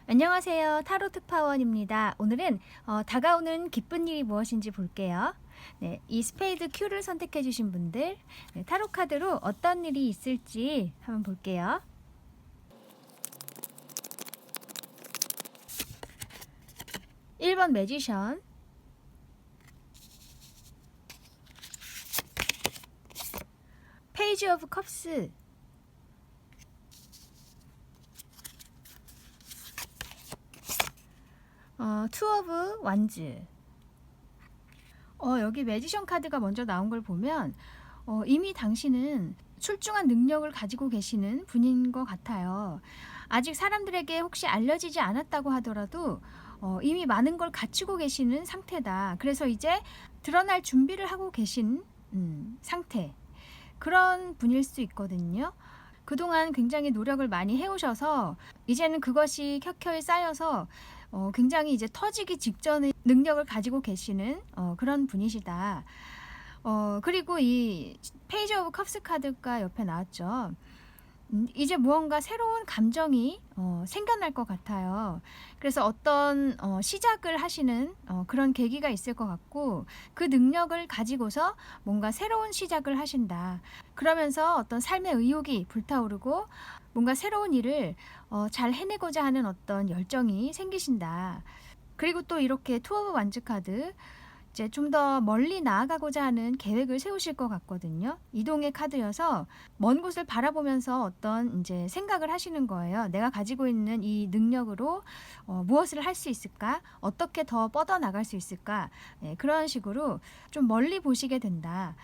안녕하세요. 타로 특파원입니다. 오늘은 다가오는 기쁜 일이 무엇인지 볼게요. 네, 이 스페이드 Q를 선택해 주신 분들, 네, 타로 카드로 어떤 일이 있을지 한번 볼게요. (1번) 매지션, 페이지 오브 컵스, 투 오브 완즈. 여기 매지션 카드가 먼저 나온 걸 보면 이미 당신은 출중한 능력을 가지고 계시는 분인 것 같아요. 아직 사람들에게 혹시 알려지지 않았다고 하더라도 이미 많은 걸 갖추고 계시는 상태다. 그래서 이제 드러날 준비를 하고 계신 상태. 그런 분일 수 있거든요. 그동안 굉장히 노력을 많이 해오셔서 이제는 그것이 켜켜이 쌓여서 굉장히 이제 터지기 직전의 능력을 가지고 계시는 그런 분이시다. 그리고 이 페이지 오브 컵스 카드가 옆에 나왔죠. 이제 무언가 새로운 감정이 생겨날 것 같아요. 그래서 어떤 시작을 하시는 그런 계기가 있을 것 같고, 그 능력을 가지고서 뭔가 새로운 시작을 하신다. 그러면서 어떤 삶의 의욕이 불타오르고 뭔가 새로운 일을 잘 해내고자 하는 어떤 열정이 생기신다. 그리고 또 이렇게 투 오브 완즈 카드, 이제 좀 더 멀리 나아가고자 하는 계획을 세우실 것 같거든요. 이동의 카드여서 먼 곳을 바라보면서 어떤 이제 생각을 하시는 거예요. 내가 가지고 있는 이 능력으로 무엇을 할 수 있을까? 어떻게 더 뻗어나갈 수 있을까? 네, 그런 식으로 좀 멀리 보시게 된다.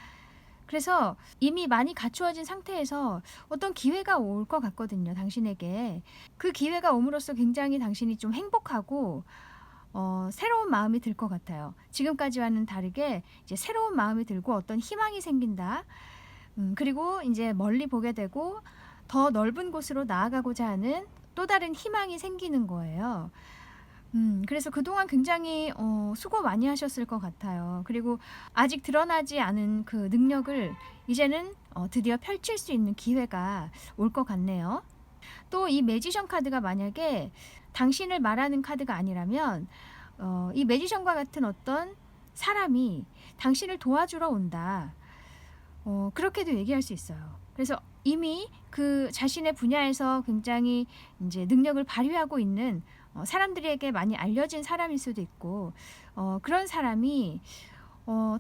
그래서 이미 많이 갖추어진 상태에서 어떤 기회가 올 것 같거든요, 당신에게. 그 기회가 옴으로써 굉장히 당신이 좀 행복하고 새로운 마음이 들 것 같아요. 지금까지와는 다르게 이제 새로운 마음이 들고 어떤 희망이 생긴다. 그리고 이제 멀리 보게 되고 더 넓은 곳으로 나아가고자 하는 또 다른 희망이 생기는 거예요. 그래서 그동안 굉장히 수고 많이 하셨을 것 같아요. 그리고 아직 드러나지 않은 그 능력을 이제는 드디어 펼칠 수 있는 기회가 올 것 같네요. 또 이 매지션 카드가 만약에 당신을 말하는 카드가 아니라면 이 매지션과 같은 어떤 사람이 당신을 도와주러 온다. 그렇게도 얘기할 수 있어요. 그래서 이미 그 자신의 분야에서 굉장히 이제 능력을 발휘하고 있는 사람들에게 많이 알려진 사람일 수도 있고, 그런 사람이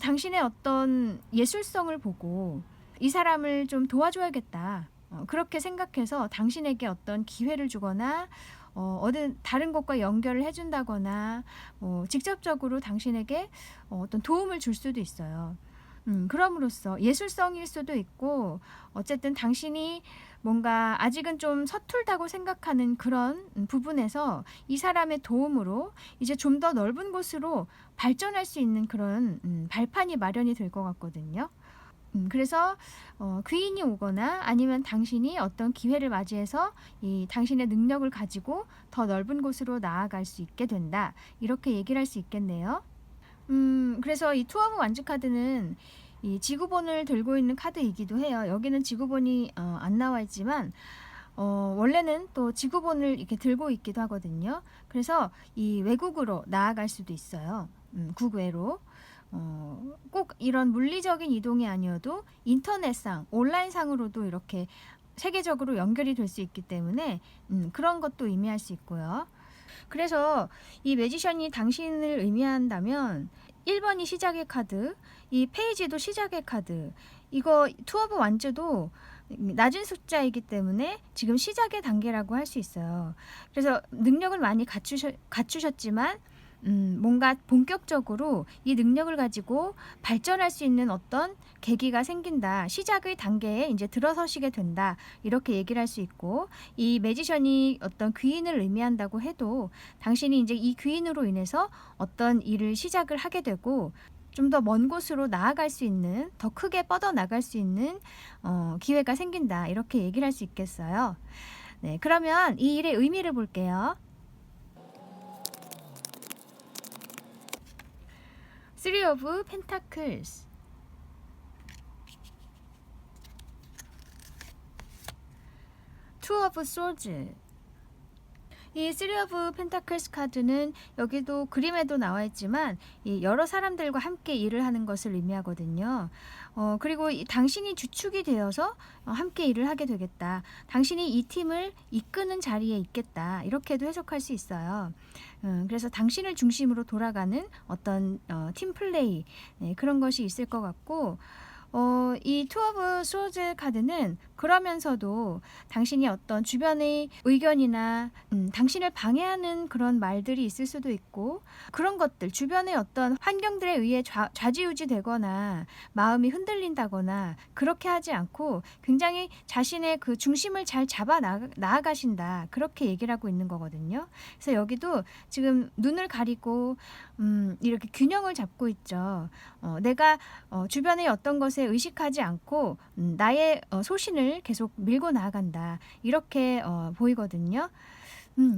당신의 어떤 예술성을 보고 이 사람을 좀 도와줘야겠다. 그렇게 생각해서 당신에게 어떤 기회를 주거나 어떤 다른 것과 연결을 해준다거나 직접적으로 당신에게 어떤 도움을 줄 수도 있어요. 그럼으로써 예술성일 수도 있고, 어쨌든 당신이 뭔가 아직은 좀 서툴다고 생각하는 그런 부분에서 이 사람의 도움으로 이제 좀 더 넓은 곳으로 발전할 수 있는 그런 발판이 마련이 될 것 같거든요. 그래서 귀인이 오거나 아니면 당신이 어떤 기회를 맞이해서 이 당신의 능력을 가지고 더 넓은 곳으로 나아갈 수 있게 된다. 이렇게 얘기를 할 수 있겠네요. 그래서 이 투어 오브 완즈 카드는 이 지구본을 들고 있는 카드이기도 해요. 여기는 지구본이 안 나와 있지만 원래는 또 지구본을 이렇게 들고 있기도 하거든요. 그래서 이 외국으로 나아갈 수도 있어요. 국외로. 꼭 이런 물리적인 이동이 아니어도 인터넷상, 온라인상으로도 이렇게 세계적으로 연결이 될 수 있기 때문에 그런 것도 의미할 수 있고요. 그래서 이 매지션이 당신을 의미한다면 1번이 시작의 카드, 이 페이지도 시작의 카드, 이거 투 오브 완즈도 낮은 숫자이기 때문에 지금 시작의 단계라고 할 수 있어요. 그래서 능력을 많이 갖추셨지만 뭔가 본격적으로 이 능력을 가지고 발전할 수 있는 어떤 계기가 생긴다. 시작의 단계에 이제 들어서시게 된다. 이렇게 얘기를 할 수 있고, 이 매지션이 어떤 귀인을 의미한다고 해도 당신이 이제 이 귀인으로 인해서 어떤 일을 시작을 하게 되고, 좀 더 먼 곳으로 나아갈 수 있는, 더 크게 뻗어 나갈 수 있는 기회가 생긴다. 이렇게 얘기를 할 수 있겠어요. 네, 그러면 이 일의 의미를 볼게요. Three of Pentacles, Two of Swords. 이 Three of Pentacles 카드는 여기도 그림에도 나와 있지만 이 여러 사람들과 함께 일을 하는 것을 의미하거든요. 그리고 당신이 주축이 되어서 함께 일을 하게 되겠다. 당신이 이 팀을 이끄는 자리에 있겠다. 이렇게도 해석할 수 있어요. 그래서 당신을 중심으로 돌아가는 어떤 팀 플레이, 네, 그런 것이 있을 것 같고, 이 투 오브 스워즈 카드는 그러면서도 당신이 어떤 주변의 의견이나 당신을 방해하는 그런 말들이 있을 수도 있고, 그런 것들, 주변의 어떤 환경들에 의해 좌지우지 되거나 마음이 흔들린다거나 그렇게 하지 않고 굉장히 자신의 그 중심을 잘 잡아 나아가신다. 그렇게 얘기를 하고 있는 거거든요. 그래서 여기도 지금 눈을 가리고 이렇게 균형을 잡고 있죠. 내가 주변의 어떤 것에 의식하지 않고 나의 소신을 계속 밀고 나아간다. 이렇게 보이거든요.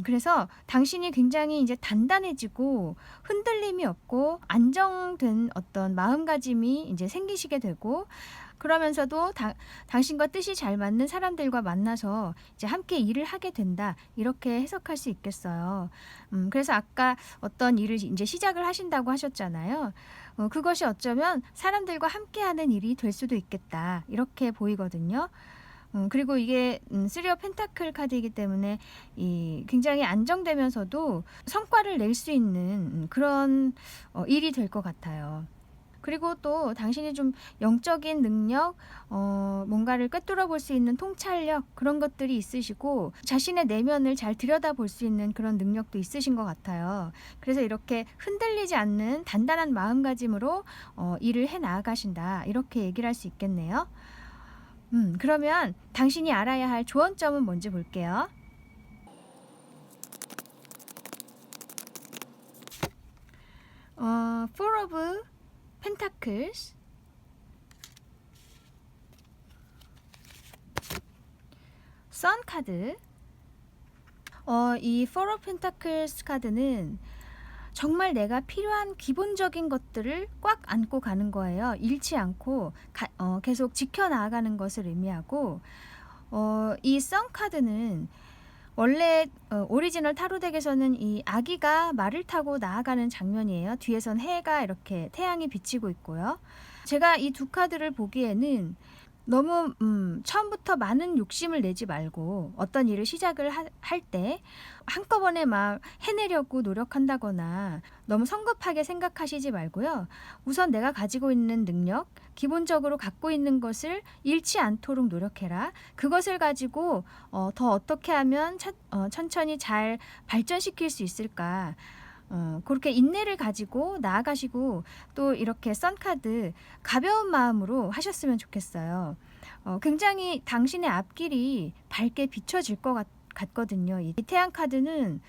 그래서 당신이 굉장히 이제 단단해지고 흔들림이 없고 안정된 어떤 마음가짐이 이제 생기시게 되고, 그러면서도 당신과 뜻이 잘 맞는 사람들과 만나서 이제 함께 일을 하게 된다. 이렇게 해석할 수 있겠어요. 그래서 아까 어떤 일을 이제 시작을 하신다고 하셨잖아요. 그것이 어쩌면 사람들과 함께 하는 일이 될 수도 있겠다. 이렇게 보이거든요. 그리고 이게 쓰리 오브 펜타클 카드이기 때문에 굉장히 안정되면서도 성과를 낼 수 있는 그런 일이 될 것 같아요. 그리고 또 당신이 좀 영적인 능력, 뭔가를 꿰뚫어 볼 수 있는 통찰력, 그런 것들이 있으시고 자신의 내면을 잘 들여다볼 수 있는 그런 능력도 있으신 것 같아요. 그래서 이렇게 흔들리지 않는 단단한 마음가짐으로 일을 해 나아가신다. 이렇게 얘기를 할 수 있겠네요. 그러면 당신이 알아야 할 조언점은 뭔지 볼게요. Four of Pentacles, Sun 카드. 이 Four of Pentacles 카드는 정말 내가 필요한 기본적인 것들을 꽉 안고 가는 거예요. 잃지 않고 계속 지켜나가는 것을 의미하고, 이 Sun 카드는 원래 오리지널 타로 덱에서는 이 아기가 말을 타고 나아가는 장면이에요. 뒤에선 해가 이렇게 태양이 비치고 있고요. 제가 이 두 카드를 보기에는 너무 처음부터 많은 욕심을 내지 말고 어떤 일을 시작을 할 때 한꺼번에 막 해내려고 노력한다거나 너무 성급하게 생각하시지 말고요. 우선 내가 가지고 있는 능력, 기본적으로 갖고 있는 것을 잃지 않도록 노력해라. 그것을 가지고 더 어떻게 하면 천천히 잘 발전시킬 수 있을까. 그렇게 인내를 가지고 나아가시고, 또 이렇게 선카드 가벼운 마음으로 하셨으면 좋겠어요. 굉장히 당신의 앞길이 밝게 비춰질 것 같거든요. 이 태양 카드는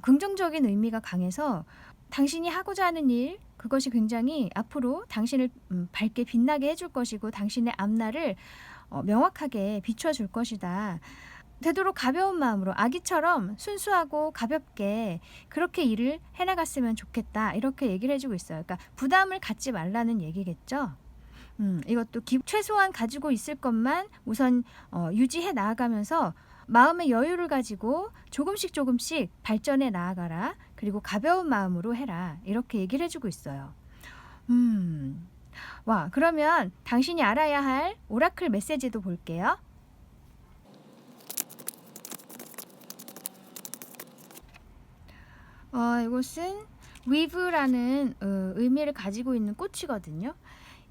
긍정적인 의미가 강해서 당신이 하고자 하는 일, 그것이 굉장히 앞으로 당신을 밝게 빛나게 해줄 것이고 당신의 앞날을 명확하게 비춰줄 것이다. 되도록 가벼운 마음으로 아기처럼 순수하고 가볍게 그렇게 일을 해나갔으면 좋겠다. 이렇게 얘기를 해주고 있어요. 그러니까 부담을 갖지 말라는 얘기겠죠. 이것도 최소한 가지고 있을 것만 우선 유지해 나아가면서 마음의 여유를 가지고 조금씩 발전해 나아가라. 그리고 가벼운 마음으로 해라. 이렇게 얘기를 해주고 있어요. 와, 그러면 당신이 알아야 할 오라클 메시지도 볼게요. 이것은 위브라는 의미를 가지고 있는 꽃이거든요.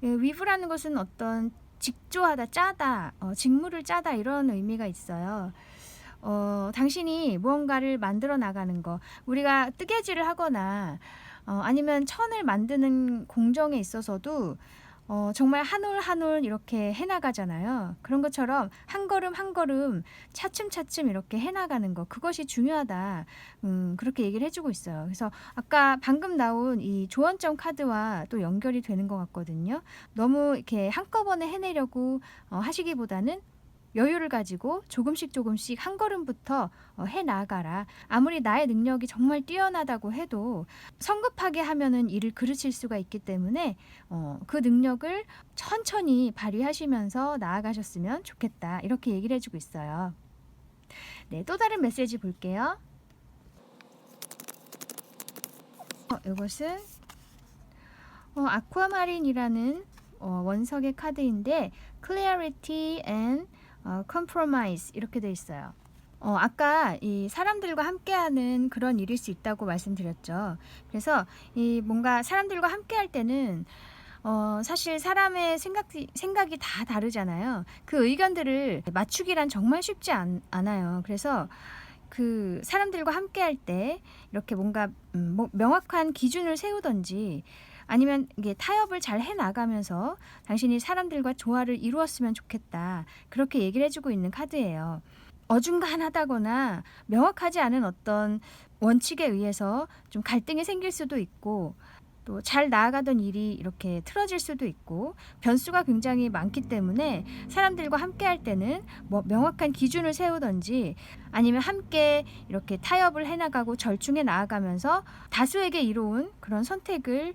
위브라는 것은 어떤 직조하다, 짜다, 직무를 짜다, 이런 의미가 있어요. 당신이 무언가를 만들어 나가는 거, 우리가 뜨개질을 하거나 아니면 천을 만드는 공정에 있어서도 정말 한 올 한 올 이렇게 해 나가잖아요. 그런 것처럼 한 걸음 한 걸음 차츰차츰 이렇게 해 나가는 거, 그것이 중요하다. 그렇게 얘기를 해 주고 있어요. 그래서 아까 방금 나온 이 조언점 카드와 또 연결이 되는 것 같거든요. 너무 이렇게 한꺼번에 해내려고 하시기보다는 여유를 가지고 조금씩 조금씩 한 걸음부터 해 나가라. 아무리 나의 능력이 정말 뛰어나다고 해도 성급하게 하면은 일을 그르칠 수가 있기 때문에 그 능력을 천천히 발휘하시면서 나아가셨으면 좋겠다. 이렇게 얘기를 해주고 있어요. 네, 또 다른 메시지 볼게요. 이것은 아쿠아마린이라는 원석의 카드인데 clarity and compromise 이렇게 돼 있어요. 아까 이 사람들과 함께하는 그런 일일 수 있다고 말씀드렸죠. 그래서 이 뭔가 사람들과 함께할 때는 사실 사람의 생각이 다 다르잖아요. 그 의견들을 맞추기란 정말 쉽지 않아요. 그래서 그 사람들과 함께할 때 이렇게 뭔가 뭐 명확한 기준을 세우든지 아니면 이게 타협을 잘 해나가면서 당신이 사람들과 조화를 이루었으면 좋겠다. 그렇게 얘기를 해주고 있는 카드예요. 어중간하다거나 명확하지 않은 어떤 원칙에 의해서 좀 갈등이 생길 수도 있고 또 잘 나아가던 일이 이렇게 틀어질 수도 있고 변수가 굉장히 많기 때문에 사람들과 함께 할 때는 뭐 명확한 기준을 세우든지 아니면 함께 이렇게 타협을 해나가고 절충해 나아가면서 다수에게 이로운 그런 선택을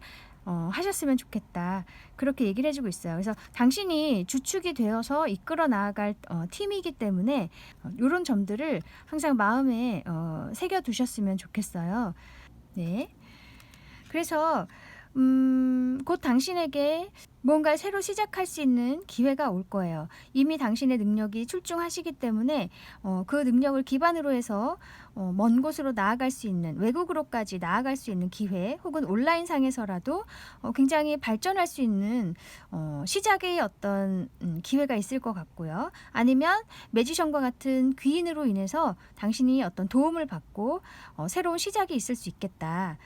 하셨으면 좋겠다. 그렇게 얘기를 해주고 있어요. 그래서 당신이 주축이 되어서 이끌어 나아갈 팀이기 때문에 이런 점들을 항상 마음에 새겨두셨으면 좋겠어요. 네. 그래서 곧 당신에게 뭔가 새로 시작할 수 있는 기회가 올 거예요. 이미 당신의 능력이 출중하시기 때문에 그 능력을 기반으로 해서 먼 곳으로 나아갈 수 있는, 외국으로까지 나아갈 수 있는 기회, 혹은 온라인상에서라도 굉장히 발전할 수 있는 시작의 어떤 기회가 있을 것 같고요. 아니면 매지션과 같은 귀인으로 인해서 당신이 어떤 도움을 받고 새로운 시작이 있을 수 있겠다.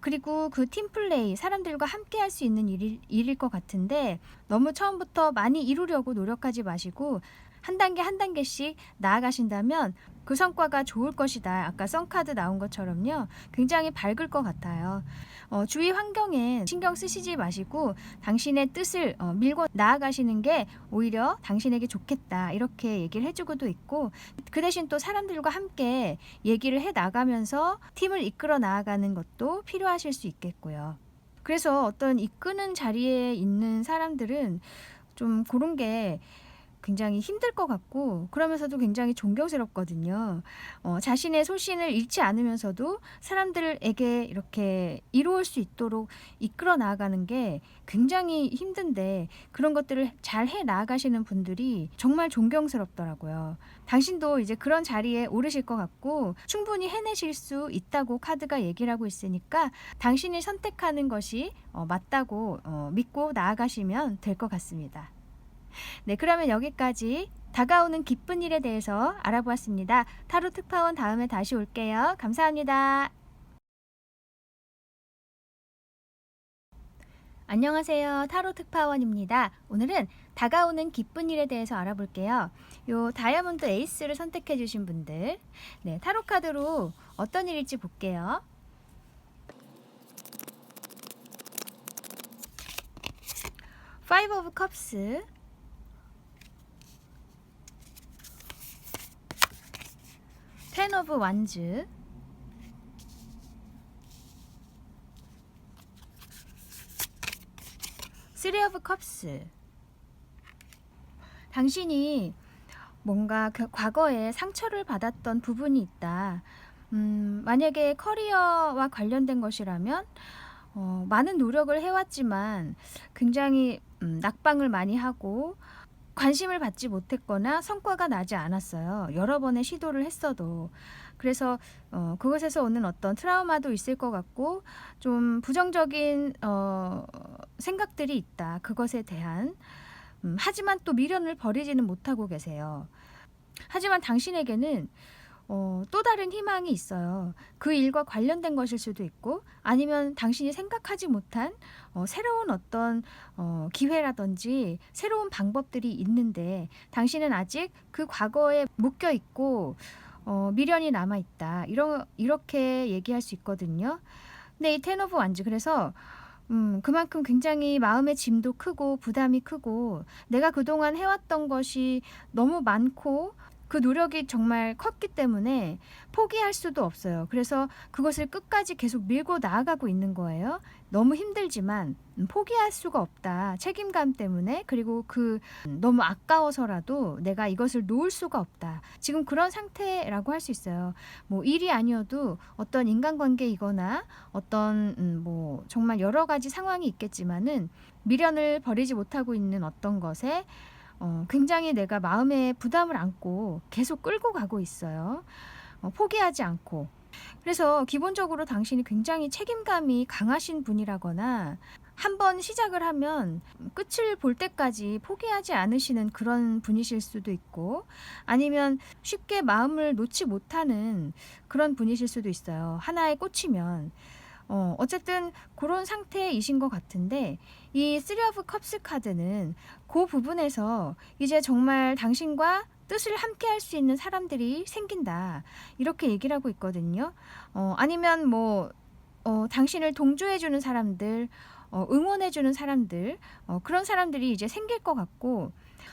그리고 그 팀플레이, 사람들과 함께 할 수 있는 일일 것 같은데 너무 처음부터 많이 이루려고 노력하지 마시고 한 단계 한 단계씩 나아가신다면 그 성과가 좋을 것이다. 아까 썬카드 나온 것처럼요. 굉장히 밝을 것 같아요. 주위 환경에 신경 쓰시지 마시고 당신의 뜻을 밀고 나아가시는 게 오히려 당신에게 좋겠다. 이렇게 얘기를 해주고도 있고 그 대신 또 사람들과 함께 얘기를 해 나가면서 팀을 이끌어 나아가는 것도 필요하실 수 있겠고요. 그래서 어떤 이끄는 자리에 있는 사람들은 좀 그런 게 굉장히 힘들 것 같고 그러면서도 굉장히 존경스럽거든요. 자신의 소신을 잃지 않으면서도 사람들에게 이렇게 이루어올 수 있도록 이끌어 나아가는 게 굉장히 힘든데 그런 것들을 잘 해 나아가시는 분들이 정말 존경스럽더라고요. 당신도 이제 그런 자리에 오르실 것 같고 충분히 해내실 수 있다고 카드가 얘기를 하고 있으니까 당신이 선택하는 것이 맞다고 믿고 나아가시면 될 것 같습니다. 네, 그러면 여기까지 다가오는 기쁜 일에 대해서 알아보았습니다. 타로 특파원 다음에 다시 올게요. 감사합니다. 안녕하세요. 타로 특파원입니다. 오늘은 다가오는 기쁜 일에 대해서 알아볼게요. 요 다이아몬드 에이스를 선택해 주신 분들, 네, 타로 카드로 어떤 일일지 볼게요. Five of Cups, Ten of Wands, Three of Cups. 당신이 뭔가 과거에 상처를 받았던 부분이 있다. 만약에 커리어와 관련된 것이라면 많은 노력을 해왔지만 굉장히 낙방을 많이 하고 관심을 받지 못했거나 성과가 나지 않았어요. 여러 번의 시도를 했어도. 그래서 그것에서 오는 어떤 트라우마도 있을 것 같고 좀 부정적인 생각들이 있다. 그것에 대한. 하지만 또 미련을 버리지는 못하고 계세요. 하지만 당신에게는 또 다른 희망이 있어요. 그 일과 관련된 것일 수도 있고 아니면 당신이 생각하지 못한 새로운 어떤 기회라든지 새로운 방법들이 있는데 당신은 아직 그 과거에 묶여 있고 미련이 남아 있다. 이렇게 얘기할 수 있거든요. 근데 이 텐 오브 완즈 그래서 그만큼 굉장히 마음의 짐도 크고 부담이 크고 내가 그동안 해왔던 것이 너무 많고 그 노력이 정말 컸기 때문에 포기할 수도 없어요. 그래서 그것을 끝까지 계속 밀고 나아가고 있는 거예요. 너무 힘들지만 포기할 수가 없다. 책임감 때문에 그리고 너무 아까워서라도 내가 이것을 놓을 수가 없다. 지금 그런 상태라고 할 수 있어요. 뭐 일이 아니어도 어떤 인간관계이거나 어떤 뭐 정말 여러 가지 상황이 있겠지만은 미련을 버리지 못하고 있는 어떤 것에 굉장히 내가 마음에 부담을 안고 계속 끌고 가고 있어요. 포기하지 않고. 그래서 기본적으로 당신이 굉장히 책임감이 강하신 분이라거나 한번 시작을 하면 끝을 볼 때까지 포기하지 않으시는 그런 분이실 수도 있고 아니면 쉽게 마음을 놓지 못하는 그런 분이실 수도 있어요. 하나에 꽂히면. 어쨌든 그런 상태이신 것 같은데 이 쓰리 오브 컵스 카드는 그 부분에서 이제 정말 당신과 뜻을 함께 할 수 있는 사람들이 생긴다. 이렇게 얘기를 하고 있거든요. 아니면 뭐 당신을 동조해주는 사람들, 응원해주는 사람들, 그런 사람들이 이제 생길 것 같고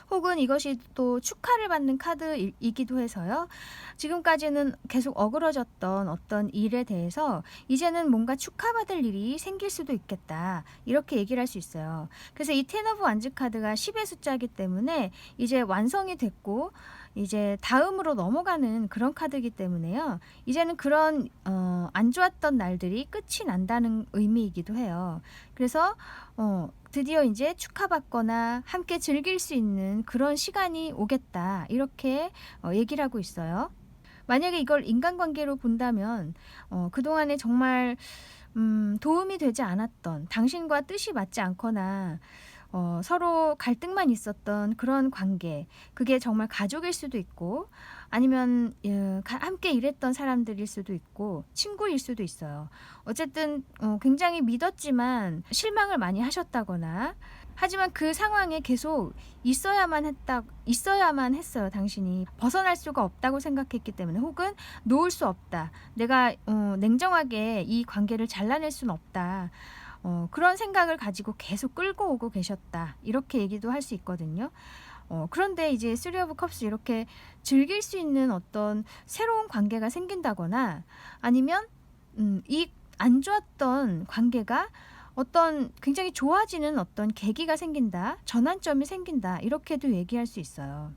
혹은 이것이 또 축하를 받는 카드이기도 해서요. 지금까지는 계속 어그러졌던 어떤 일에 대해서 이제는 뭔가 축하받을 일이 생길 수도 있겠다. 이렇게 얘기를 할 수 있어요. 그래서 이 텐 오브 완즈 카드가 10의 숫자이기 때문에 이제 완성이 됐고 이제 다음으로 넘어가는 그런 카드이기 때문에요. 이제는 그런 안 좋았던 날들이 끝이 난다는 의미이기도 해요. 그래서 드디어 이제 축하받거나 함께 즐길 수 있는 그런 시간이 오겠다. 이렇게 얘기를 하고 있어요. 만약에 이걸 인간관계로 본다면 그동안에 정말 도움이 되지 않았던 당신과 뜻이 맞지 않거나 서로 갈등만 있었던 그런 관계, 그게 정말 가족일 수도 있고 아니면 함께 일했던 사람들일 수도 있고 친구일 수도 있어요. 어쨌든 굉장히 믿었지만 실망을 많이 하셨다거나 하지만 그 상황에 계속 있어야만 했어요. 당신이 벗어날 수가 없다고 생각했기 때문에 혹은 놓을 수 없다. 내가 냉정하게 이 관계를 잘라낼 수는 없다. 그런 생각을 가지고 계속 끌고 오고 계셨다. 이렇게 얘기도 할 수 있거든요. 그런데 이제 쓰리 오브 컵스 이렇게 즐길 수 있는 어떤 새로운 관계가 생긴다거나 아니면 이 안 좋았던 관계가 어떤 굉장히 좋아지는 어떤 계기가 생긴다. 전환점이 생긴다. 이렇게도 얘기할 수 있어요.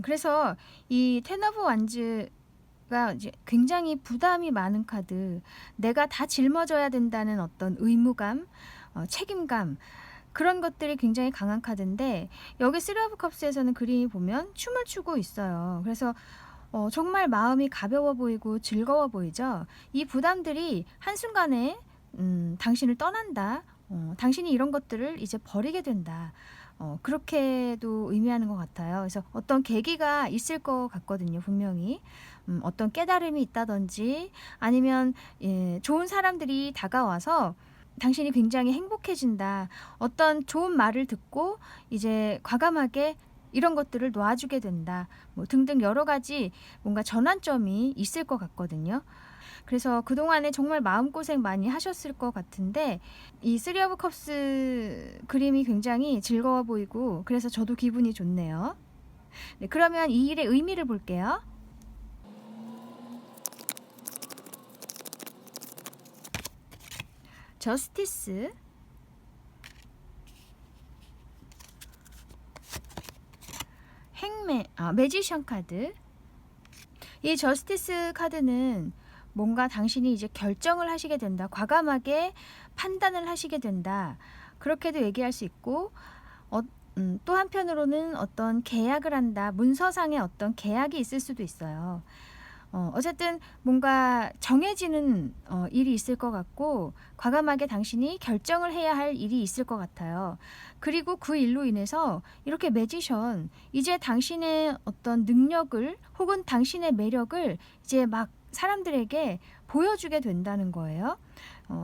그래서 이 텐 오브 완즈가 이제 굉장히 부담이 많은 카드, 내가 다 짊어져야 된다는 어떤 의무감, 책임감, 그런 것들이 굉장히 강한 카드인데 여기 쓰리 오브 컵스에서는 그림이 보면 춤을 추고 있어요. 그래서 정말 마음이 가벼워 보이고 즐거워 보이죠. 이 부담들이 한순간에 당신을 떠난다. 당신이 이런 것들을 이제 버리게 된다. 그렇게도 의미하는 것 같아요. 그래서 어떤 계기가 있을 것 같거든요, 분명히. 어떤 깨달음이 있다든지 아니면 좋은 사람들이 다가와서 당신이 굉장히 행복해진다. 어떤 좋은 말을 듣고 이제 과감하게 이런 것들을 놔주게 된다. 뭐 등등 여러 가지 뭔가 전환점이 있을 것 같거든요. 그래서 그동안에 정말 마음고생 많이 하셨을 것 같은데 이 쓰리 오브 컵스 그림이 굉장히 즐거워 보이고 그래서 저도 기분이 좋네요. 네, 그러면 이 일의 의미를 볼게요. 저스티스, 매지션 카드. 이 저스티스 카드는 뭔가 당신이 이제 결정을 하시게 된다. 과감하게 판단을 하시게 된다. 그렇게도 얘기할 수 있고 또 한편으로는 어떤 계약을 한다. 문서상의 어떤 계약이 있을 수도 있어요. 어쨌든 뭔가 정해지는 일이 있을 것 같고 과감하게 당신이 결정을 해야 할 일이 있을 것 같아요. 그리고 그 일로 인해서 이렇게 매지션, 이제 당신의 어떤 능력을 혹은 당신의 매력을 이제 막 사람들에게 보여주게 된다는 거예요.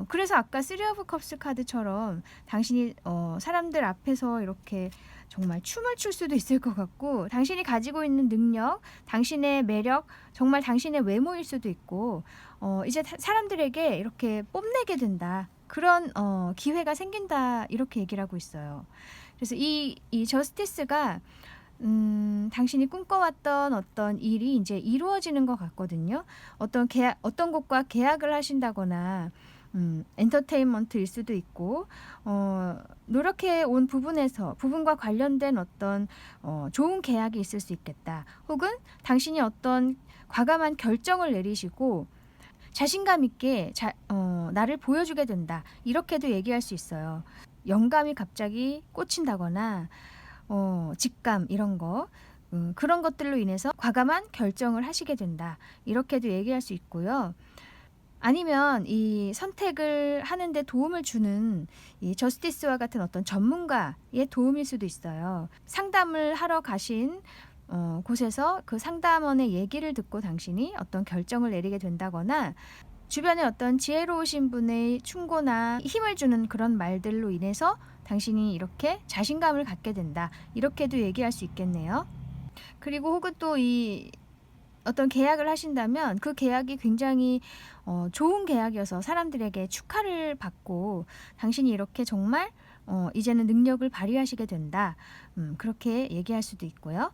그래서 아까 쓰리 오브 컵스 카드처럼 당신이 사람들 앞에서 이렇게 정말 춤을 출 수도 있을 것 같고, 당신이 가지고 있는 능력, 당신의 매력, 정말 당신의 외모일 수도 있고, 이제 사람들에게 이렇게 뽐내게 된다. 그런 기회가 생긴다. 이렇게 얘기를 하고 있어요. 그래서 이 저스티스가 당신이 꿈꿔왔던 어떤 일이 이제 이루어지는 것 같거든요. 어떤 곳과 계약을 하신다거나, 엔터테인먼트일 수도 있고, 노력해 온 부분과 관련된 어떤 좋은 계약이 있을 수 있겠다. 혹은 당신이 어떤 과감한 결정을 내리시고 자신감 있게 나를 보여주게 된다. 이렇게도 얘기할 수 있어요. 영감이 갑자기 꽂힌다거나 직감 이런 거, 그런 것들로 인해서 과감한 결정을 하시게 된다. 이렇게도 얘기할 수 있고요. 아니면 이 선택을 하는데 도움을 주는 이 저스티스와 같은 어떤 전문가의 도움일 수도 있어요. 상담을 하러 가신 곳에서 그 상담원의 얘기를 듣고 당신이 어떤 결정을 내리게 된다거나, 주변에 어떤 지혜로우신 분의 충고나 힘을 주는 그런 말들로 인해서 당신이 이렇게 자신감을 갖게 된다. 이렇게도 얘기할 수 있겠네요. 그리고 혹은 또 이 어떤 계약을 하신다면 그 계약이 굉장히 좋은 계약이어서 사람들에게 축하를 받고 당신이 이렇게 정말 이제는 능력을 발휘하시게 된다. 그렇게 얘기할 수도 있고요.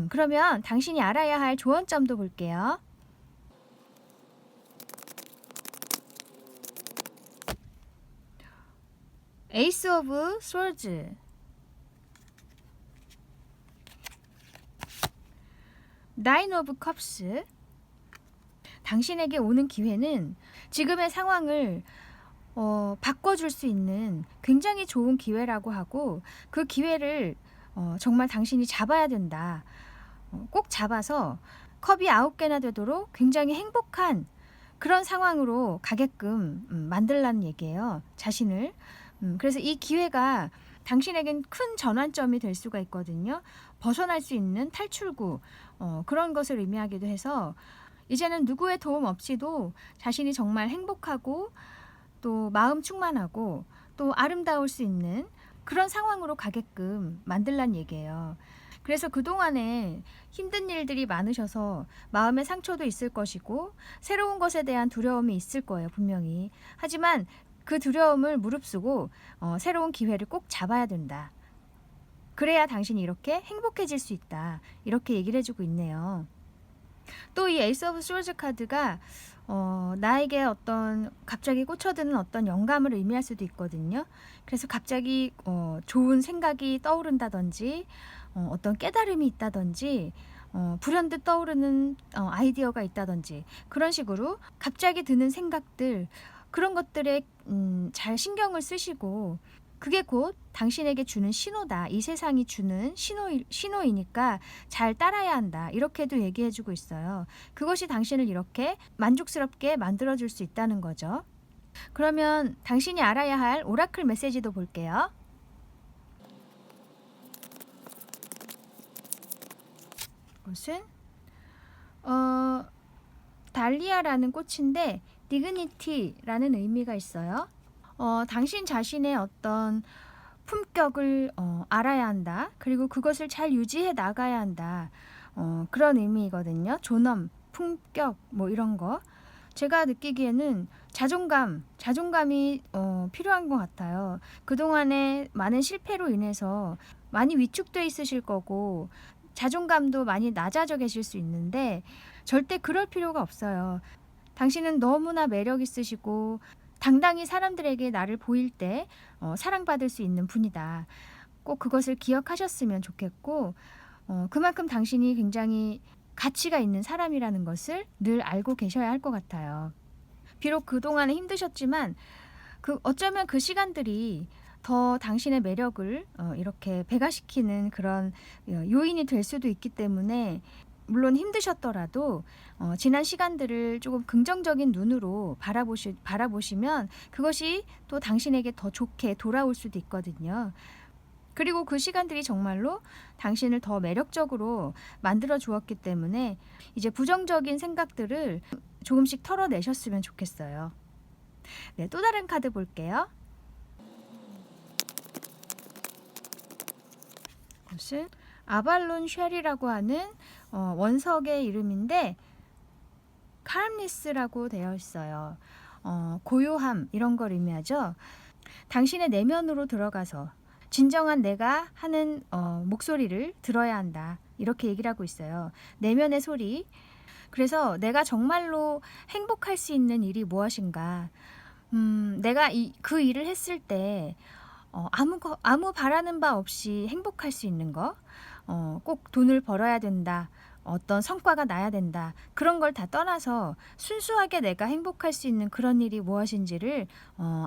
그러면 당신이 알아야 할 조언점도 볼게요. 에이스 오브 스워즈, 나인 오브 컵스. 당신에게 오는 기회는 지금의 상황을 바꿔줄 수 있는 굉장히 좋은 기회라고 하고, 그 기회를 정말 당신이 잡아야 된다. 꼭 잡아서 컵이 9개나 되도록 굉장히 행복한 그런 상황으로 가게끔 만들라는 얘기예요. 자신을. 그래서 이 기회가 당신에겐 큰 전환점이 될 수가 있거든요. 벗어날 수 있는 탈출구, 그런 것을 의미하기도 해서 이제는 누구의 도움 없이도 자신이 정말 행복하고 또 마음 충만하고 또 아름다울 수 있는 그런 상황으로 가게끔 만들란 얘기예요. 그래서 그동안에 힘든 일들이 많으셔서 마음의 상처도 있을 것이고 새로운 것에 대한 두려움이 있을 거예요, 분명히. 하지만 그 두려움을 무릅쓰고 새로운 기회를 꼭 잡아야 된다. 그래야 당신이 이렇게 행복해질 수 있다. 이렇게 얘기를 해주고 있네요. 또 이 에이스 오브 스워즈 카드가 나에게 어떤 갑자기 꽂혀드는 어떤 영감을 의미할 수도 있거든요. 그래서 갑자기 좋은 생각이 떠오른다든지 어떤 깨달음이 있다든지 불현듯 떠오르는 아이디어가 있다든지, 그런 식으로 갑자기 드는 생각들, 그런 것들에 잘 신경을 쓰시고, 그게 곧 당신에게 주는 신호다. 이 세상이 주는 신호이니까 잘 따라야 한다. 이렇게도 얘기해주고 있어요. 그것이 당신을 이렇게 만족스럽게 만들어줄 수 있다는 거죠. 그러면 당신이 알아야 할 오라클 메시지도 볼게요. 이것은 달리아라는 꽃인데 디그니티라는 의미가 있어요. 당신 자신의 어떤 품격을 알아야 한다. 그리고 그것을 잘 유지해 나가야 한다. 그런 의미거든요. 존엄, 품격 뭐 이런 거. 제가 느끼기에는 자존감이 필요한 것 같아요. 그동안에 많은 실패로 인해서 많이 위축돼 있으실 거고 자존감도 많이 낮아져 계실 수 있는데 절대 그럴 필요가 없어요. 당신은 너무나 매력 있으시고 당당히 사람들에게 나를 보일 때 사랑받을 수 있는 분이다. 꼭 그것을 기억하셨으면 좋겠고, 그만큼 당신이 굉장히 가치가 있는 사람이라는 것을 늘 알고 계셔야 할 것 같아요. 비록 그동안에 힘드셨지만 어쩌면 그 시간들이 더 당신의 매력을 이렇게 배가시키는 그런 요인이 될 수도 있기 때문에 물론 힘드셨더라도 지난 시간들을 조금 긍정적인 눈으로 바라보시면 그것이 또 당신에게 더 좋게 돌아올 수도 있거든요. 그리고 그 시간들이 정말로 당신을 더 매력적으로 만들어 주었기 때문에 이제 부정적인 생각들을 조금씩 털어내셨으면 좋겠어요. 네, 또 다른 카드 볼게요. 이것은 아발론 쉘이라고 하는 원석의 이름인데 calmness라고 되어 있어요. 고요함 이런 걸 의미하죠. 당신의 내면으로 들어가서 진정한 내가 하는 목소리를 들어야 한다. 이렇게 얘기를 하고 있어요. 내면의 소리. 그래서 내가 정말로 행복할 수 있는 일이 무엇인가. 내가 그 일을 했을 때 아무 바라는 바 없이 행복할 수 있는 거. 꼭 돈을 벌어야 된다. 어떤 성과가 나야 된다. 그런 걸 다 떠나서 순수하게 내가 행복할 수 있는 그런 일이 무엇인지를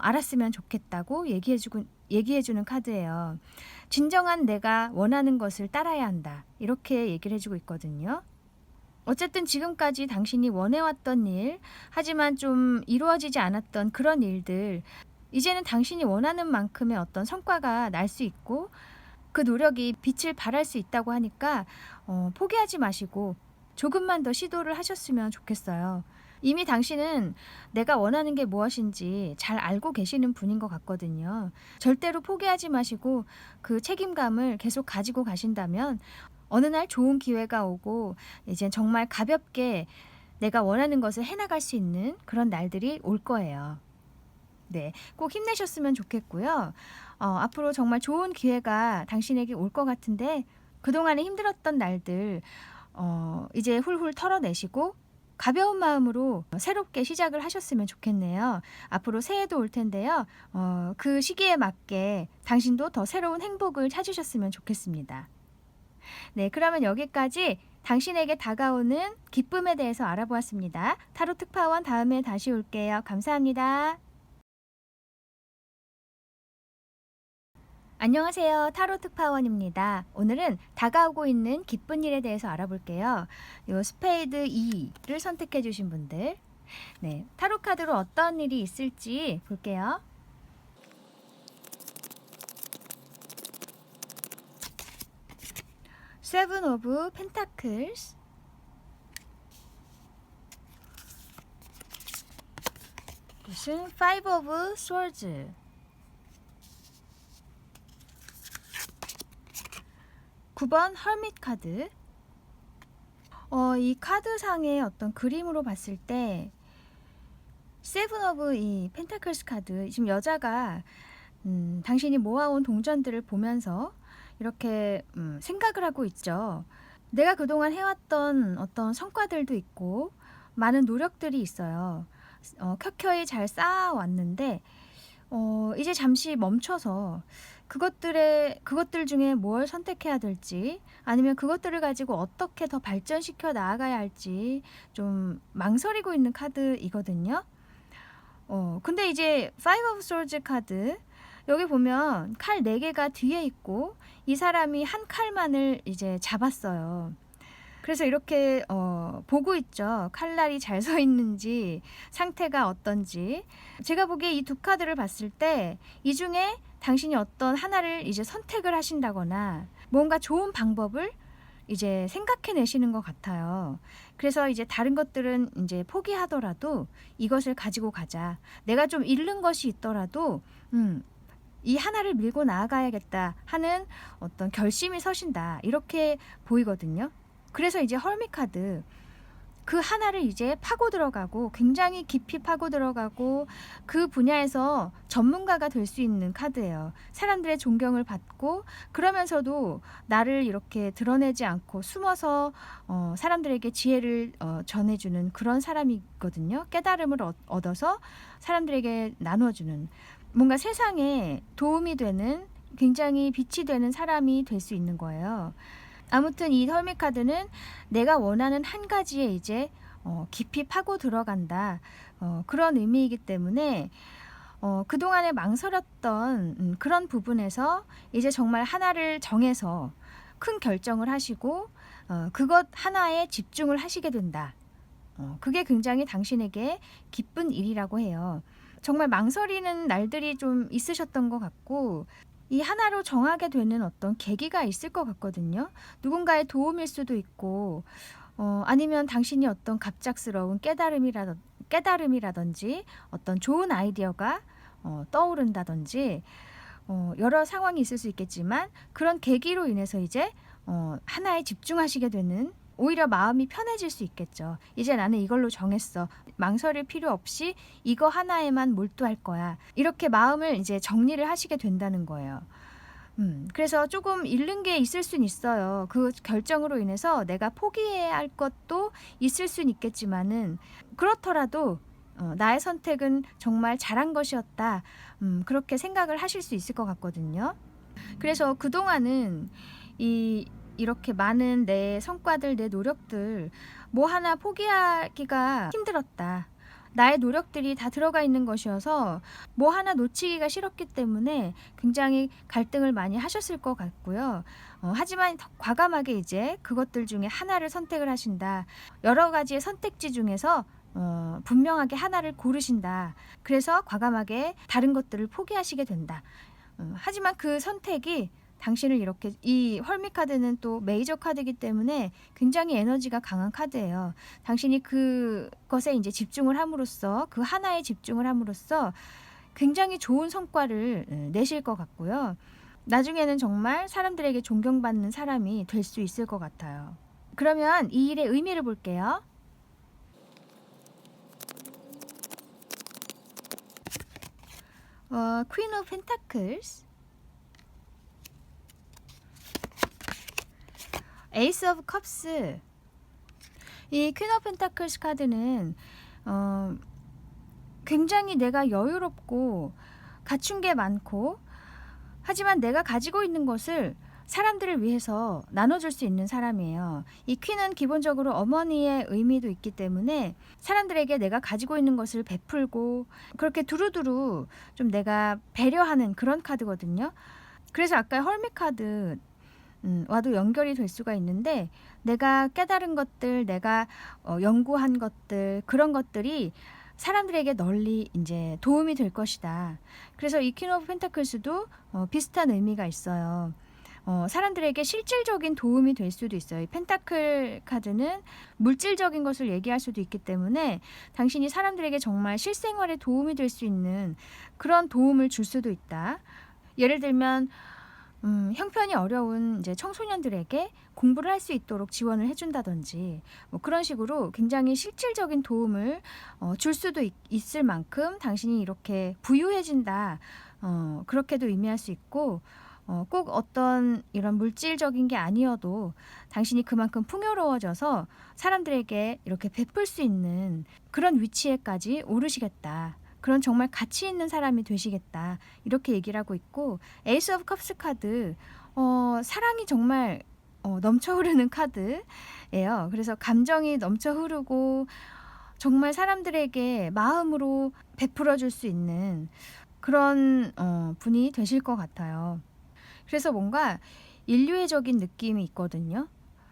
알았으면 좋겠다고 얘기해주는 카드예요. 진정한 내가 원하는 것을 따라야 한다. 이렇게 얘기를 해주고 있거든요. 어쨌든 지금까지 당신이 원해왔던 일, 하지만 좀 이루어지지 않았던 그런 일들, 이제는 당신이 원하는 만큼의 어떤 성과가 날 수 있고 그 노력이 빛을 발할 수 있다고 하니까 포기하지 마시고 조금만 더 시도를 하셨으면 좋겠어요. 이미 당신은 내가 원하는 게 무엇인지 잘 알고 계시는 분인 것 같거든요. 절대로 포기하지 마시고 그 책임감을 계속 가지고 가신다면 어느 날 좋은 기회가 오고 이제 정말 가볍게 내가 원하는 것을 해나갈 수 있는 그런 날들이 올 거예요. 네, 꼭 힘내셨으면 좋겠고요. 앞으로 정말 좋은 기회가 당신에게 올 것 같은데 그동안에 힘들었던 날들 이제 훌훌 털어내시고 가벼운 마음으로 새롭게 시작을 하셨으면 좋겠네요. 앞으로 새해도 올 텐데요. 그 시기에 맞게 당신도 더 새로운 행복을 찾으셨으면 좋겠습니다. 네, 그러면 여기까지 당신에게 다가오는 기쁨에 대해서 알아보았습니다. 타로 특파원 다음에 다시 올게요. 감사합니다. 안녕하세요. 타로 특파원입니다. 오늘은 다가오고 있는 기쁜 일에 대해서 알아볼게요. 요 스페이드 2를 선택해 주신 분들. 네, 타로 카드로 어떤 일이 있을지 볼게요. 세븐 오브 펜타클스, 무슨 파이브 오브 스워즈, 9번 헐밋 카드. 이 카드상의 어떤 그림으로 봤을 때 세븐 오브 이 펜타클스 카드, 지금 여자가 당신이 모아온 동전들을 보면서 이렇게 생각을 하고 있죠. 내가 그동안 해왔던 어떤 성과들도 있고 많은 노력들이 있어요. 켜켜이 잘 쌓아왔는데 이제 잠시 멈춰서 그것들 중에 뭘 선택해야 될지, 아니면 그것들을 가지고 어떻게 더 발전시켜 나아가야 할지 좀 망설이고 있는 카드이거든요. 근데 이제 Five of Swords 카드, 여기 보면 칼 4개가 뒤에 있고 이 사람이 한 칼만을 이제 잡았어요. 그래서 이렇게 보고 있죠. 칼날이 잘 서 있는지, 상태가 어떤지. 제가 보기에 이 두 카드를 봤을 때 이 중에 당신이 어떤 하나를 이제 선택을 하신다거나 뭔가 좋은 방법을 이제 생각해내시는 것 같아요. 그래서 이제 다른 것들은 이제 포기하더라도 이것을 가지고 가자. 내가 좀 잃는 것이 있더라도 이 하나를 밀고 나아가야겠다 하는 어떤 결심이 서신다. 이렇게 보이거든요. 그래서 이제 헐밋 카드, 그 하나를 이제 파고 들어가고 굉장히 깊이 파고 들어가고 그 분야에서 전문가가 될 수 있는 카드예요. 사람들의 존경을 받고 그러면서도 나를 이렇게 드러내지 않고 숨어서 사람들에게 지혜를 전해주는 그런 사람이거든요. 깨달음을 얻어서 사람들에게 나눠주는, 뭔가 세상에 도움이 되는, 굉장히 빛이 되는 사람이 될 수 있는 거예요. 아무튼 이 헐밋 카드는 내가 원하는 한 가지에 이제 깊이 파고 들어간다, 그런 의미이기 때문에 그동안에 망설였던 그런 부분에서 이제 정말 하나를 정해서 큰 결정을 하시고 그것 하나에 집중을 하시게 된다. 그게 굉장히 당신에게 기쁜 일이라고 해요. 정말 망설이는 날들이 좀 있으셨던 것 같고 이 하나로 정하게 되는 어떤 계기가 있을 것 같거든요. 누군가의 도움일 수도 있고 아니면 당신이 어떤 갑작스러운 깨달음이라든지 어떤 좋은 아이디어가 떠오른다든지 여러 상황이 있을 수 있겠지만 그런 계기로 인해서 이제 하나에 집중하시게 되는 오히려 마음이 편해질 수 있겠죠. 이제 나는 이걸로 정했어. 망설일 필요 없이 이거 하나에만 몰두할 거야. 이렇게 마음을 이제 정리를 하시게 된다는 거예요. 그래서 조금 잃는 게 있을 순 있어요. 그 결정으로 인해서 내가 포기해야 할 것도 있을 순 있겠지만은 그렇더라도 나의 선택은 정말 잘한 것이었다. 그렇게 생각을 하실 수 있을 것 같거든요. 그래서 그동안은 이렇게 많은 내 성과들, 내 노력들 뭐 하나 포기하기가 힘들었다. 나의 노력들이 다 들어가 있는 것이어서 뭐 하나 놓치기가 싫었기 때문에 굉장히 갈등을 많이 하셨을 것 같고요. 하지만 과감하게 이제 그것들 중에 하나를 선택을 하신다. 여러 가지의 선택지 중에서 분명하게 하나를 고르신다. 그래서 과감하게 다른 것들을 포기하시게 된다. 하지만 그 선택이 당신을 이렇게 이 헐미 카드는 또 메이저 카드이기 때문에 굉장히 에너지가 강한 카드예요. 당신이 그것에 이제 집중을 함으로써 그 하나에 집중을 함으로써 굉장히 좋은 성과를 내실 것 같고요. 나중에는 정말 사람들에게 존경받는 사람이 될 수 있을 것 같아요. 그러면 이 일의 의미를 볼게요. Queen of Pentacles, Ace of Cups. 이 Queen of Pentacles 카드는 굉장히 내가 여유롭고 갖춘 게 많고 하지만 내가 가지고 있는 것을 사람들을 위해서 나눠줄 수 있는 사람이에요. 이 퀸은 기본적으로 어머니의 의미도 있기 때문에 사람들에게 내가 가지고 있는 것을 베풀고 그렇게 두루두루 좀 내가 배려하는 그런 카드거든요. 그래서 아까 헐미 카드 와도 연결이 될 수가 있는데 내가 깨달은 것들, 내가 연구한 것들, 그런 것들이 사람들에게 널리 이제 도움이 될 것이다. 그래서 이 퀸 오브 펜타클스도 비슷한 의미가 있어요. 사람들에게 실질적인 도움이 될 수도 있어요. 이 펜타클 카드는 물질적인 것을 얘기할 수도 있기 때문에 당신이 사람들에게 정말 실생활에 도움이 될 수 있는 그런 도움을 줄 수도 있다. 예를 들면 형편이 어려운 이제 청소년들에게 공부를 할 수 있도록 지원을 해준다든지 뭐 그런 식으로 굉장히 실질적인 도움을 줄 수도 있을 만큼 당신이 이렇게 부유해진다. 그렇게도 의미할 수 있고 꼭 어떤 이런 물질적인 게 아니어도 당신이 그만큼 풍요로워져서 사람들에게 이렇게 베풀 수 있는 그런 위치에까지 오르시겠다. 그런 정말 가치 있는 사람이 되시겠다. 이렇게 얘기를 하고 있고 에이스 오브 컵스 카드 사랑이 정말 넘쳐 흐르는 카드예요. 그래서 감정이 넘쳐 흐르고 정말 사람들에게 마음으로 베풀어 줄 수 있는 그런 분이 되실 것 같아요. 그래서 뭔가 인류애적인 느낌이 있거든요.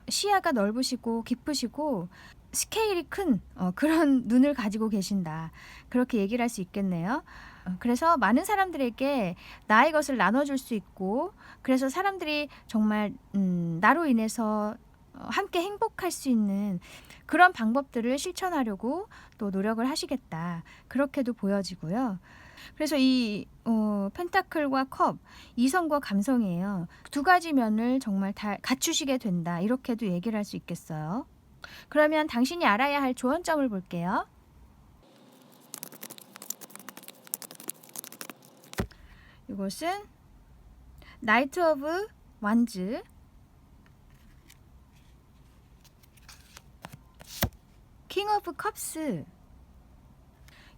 시야가 넓으시고 깊으시고 스케일이 큰 그런 눈을 가지고 계신다. 그렇게 얘기를 할 수 있겠네요. 그래서 많은 사람들에게 나의 것을 나눠줄 수 있고 그래서 사람들이 정말 나로 인해서 함께 행복할 수 있는 그런 방법들을 실천하려고 또 노력을 하시겠다. 그렇게도 보여지고요. 그래서 이 펜타클과 컵, 이성과 감성이에요. 두 가지 면을 정말 다 갖추시게 된다. 이렇게도 얘기를 할 수 있겠어요. 그러면 당신이 알아야 할 조언점을 볼게요. 이것은 나이트 오브 완즈, 킹 오브 컵스.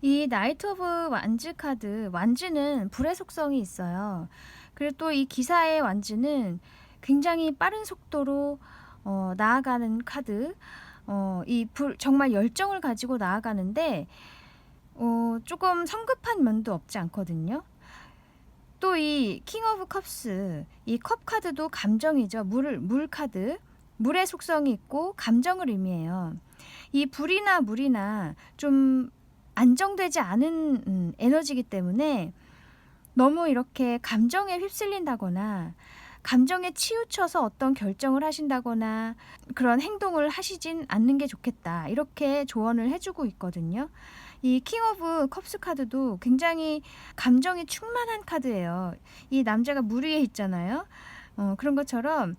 이 나이트 오브 완즈 카드, 완즈는 불의 속성이 있어요. 그리고 또 이 기사의 완즈는 굉장히 빠른 속도로 나아가는 카드. 정말 열정을 가지고 나아가는데 조금 성급한 면도 없지 않거든요. 또 이 킹 오브 컵스, 이 컵 카드도 감정이죠. 물 카드. 물의 속성이 있고 감정을 의미해요. 이 불이나 물이나 좀 안정되지 않은 에너지이기 때문에 너무 이렇게 감정에 휩쓸린다거나 감정에 치우쳐서 어떤 결정을 하신다거나 그런 행동을 하시진 않는 게 좋겠다. 이렇게 조언을 해주고 있거든요. 이 킹 오브 컵스 카드도 굉장히 감정이 충만한 카드예요. 이 남자가 물 위에 있잖아요. 그런 것처럼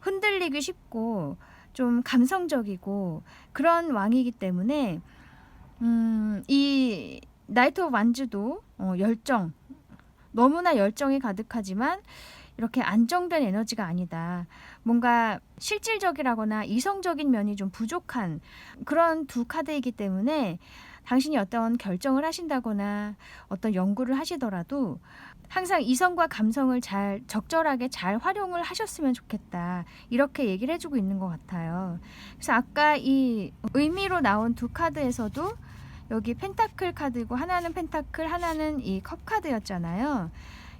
흔들리기 쉽고 좀 감성적이고 그런 왕이기 때문에 이 나이트 오브 완즈도 열정, 너무나 열정이 가득하지만 이렇게 안정된 에너지가 아니다. 뭔가 실질적이라거나 이성적인 면이 좀 부족한 그런 두 카드이기 때문에 당신이 어떤 결정을 하신다거나 어떤 연구를 하시더라도 항상 이성과 감성을 적절하게 잘 활용을 하셨으면 좋겠다. 이렇게 얘기를 해주고 있는 것 같아요. 그래서 아까 이 의미로 나온 두 카드에서도 여기 펜타클 카드고 하나는 펜타클, 하나는 이 컵 카드였잖아요.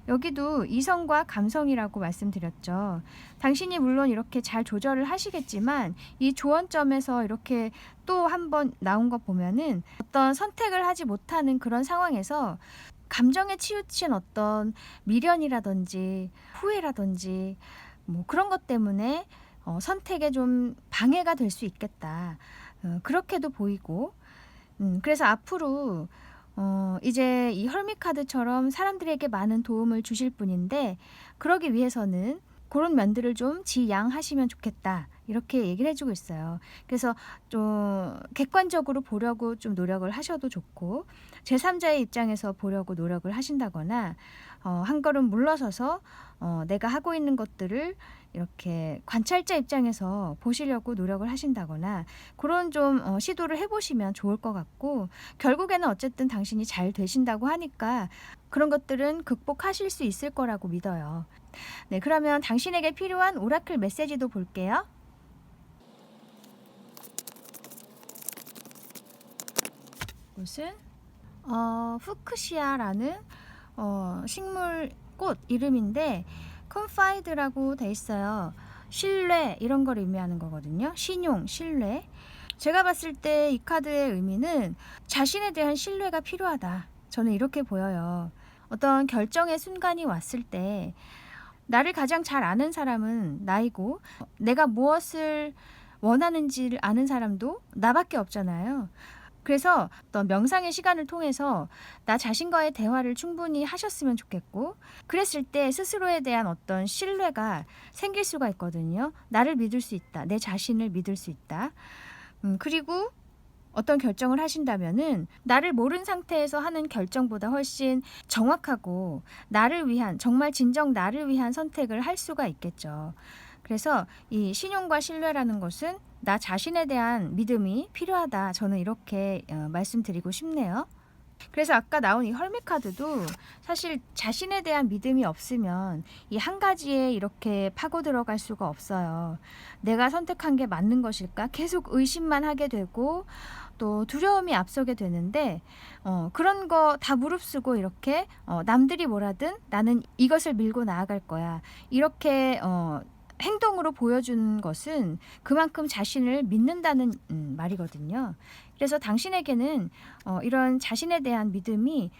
여기도 이성과 감성이라고 말씀드렸죠. 당신이 물론 이렇게 잘 조절을 하시겠지만 이 조언점에서 이렇게 또 한 번 나온 거 보면은 어떤 선택을 하지 못하는 그런 상황에서 감정에 치우친 어떤 미련이라든지 후회라든지 뭐 그런 것 때문에 선택에 좀 방해가 될 수 있겠다. 그렇게도 보이고 그래서 앞으로 이제 이 헐밋 카드처럼 사람들에게 많은 도움을 주실 분인데 그러기 위해서는 그런 면들을 좀 지양하시면 좋겠다. 이렇게 얘기를 해주고 있어요. 그래서 좀 객관적으로 보려고 좀 노력을 하셔도 좋고 제3자의 입장에서 보려고 노력을 하신다거나 한 걸음 물러서서 내가 하고 있는 것들을 이렇게 관찰자 입장에서 보시려고 노력을 하신다거나 그런 좀 시도를 해보시면 좋을 것 같고 결국에는 어쨌든 당신이 잘 되신다고 하니까 그런 것들은 극복하실 수 있을 거라고 믿어요. 네, 그러면 당신에게 필요한 오라클 메시지도 볼게요. 이것은 후크시아라는 식물 꽃 이름인데 컨파이드라고 돼 있어요. 신뢰 이런 걸 의미하는 거거든요. 신용, 신뢰. 제가 봤을 때 이 카드의 의미는 자신에 대한 신뢰가 필요하다. 저는 이렇게 보여요. 어떤 결정의 순간이 왔을 때 나를 가장 잘 아는 사람은 나이고 내가 무엇을 원하는지를 아는 사람도 나밖에 없잖아요. 그래서 어떤 명상의 시간을 통해서 나 자신과의 대화를 충분히 하셨으면 좋겠고 그랬을 때 스스로에 대한 어떤 신뢰가 생길 수가 있거든요. 나를 믿을 수 있다. 내 자신을 믿을 수 있다. 그리고 어떤 결정을 하신다면은 나를 모른 상태에서 하는 결정보다 훨씬 정확하고 나를 위한 정말 진정 나를 위한 선택을 할 수가 있겠죠. 그래서 이 신용과 신뢰라는 것은 나 자신에 대한 믿음이 필요하다. 저는 이렇게 말씀드리고 싶네요. 그래서 아까 나온 이 헐밋 카드도 사실 자신에 대한 믿음이 없으면 이 한 가지에 이렇게 파고 들어갈 수가 없어요. 내가 선택한 게 맞는 것일까? 계속 의심만 하게 되고 또 두려움이 앞서게 되는데 그런 거 다 무릅쓰고 이렇게 남들이 뭐라든 나는 이것을 밀고 나아갈 거야. 이렇게 행동으로 보여주는 것은 그만큼 자신을 믿는다는 말이거든요. 그래서 당신에게는 이런 자신에 대한 믿음이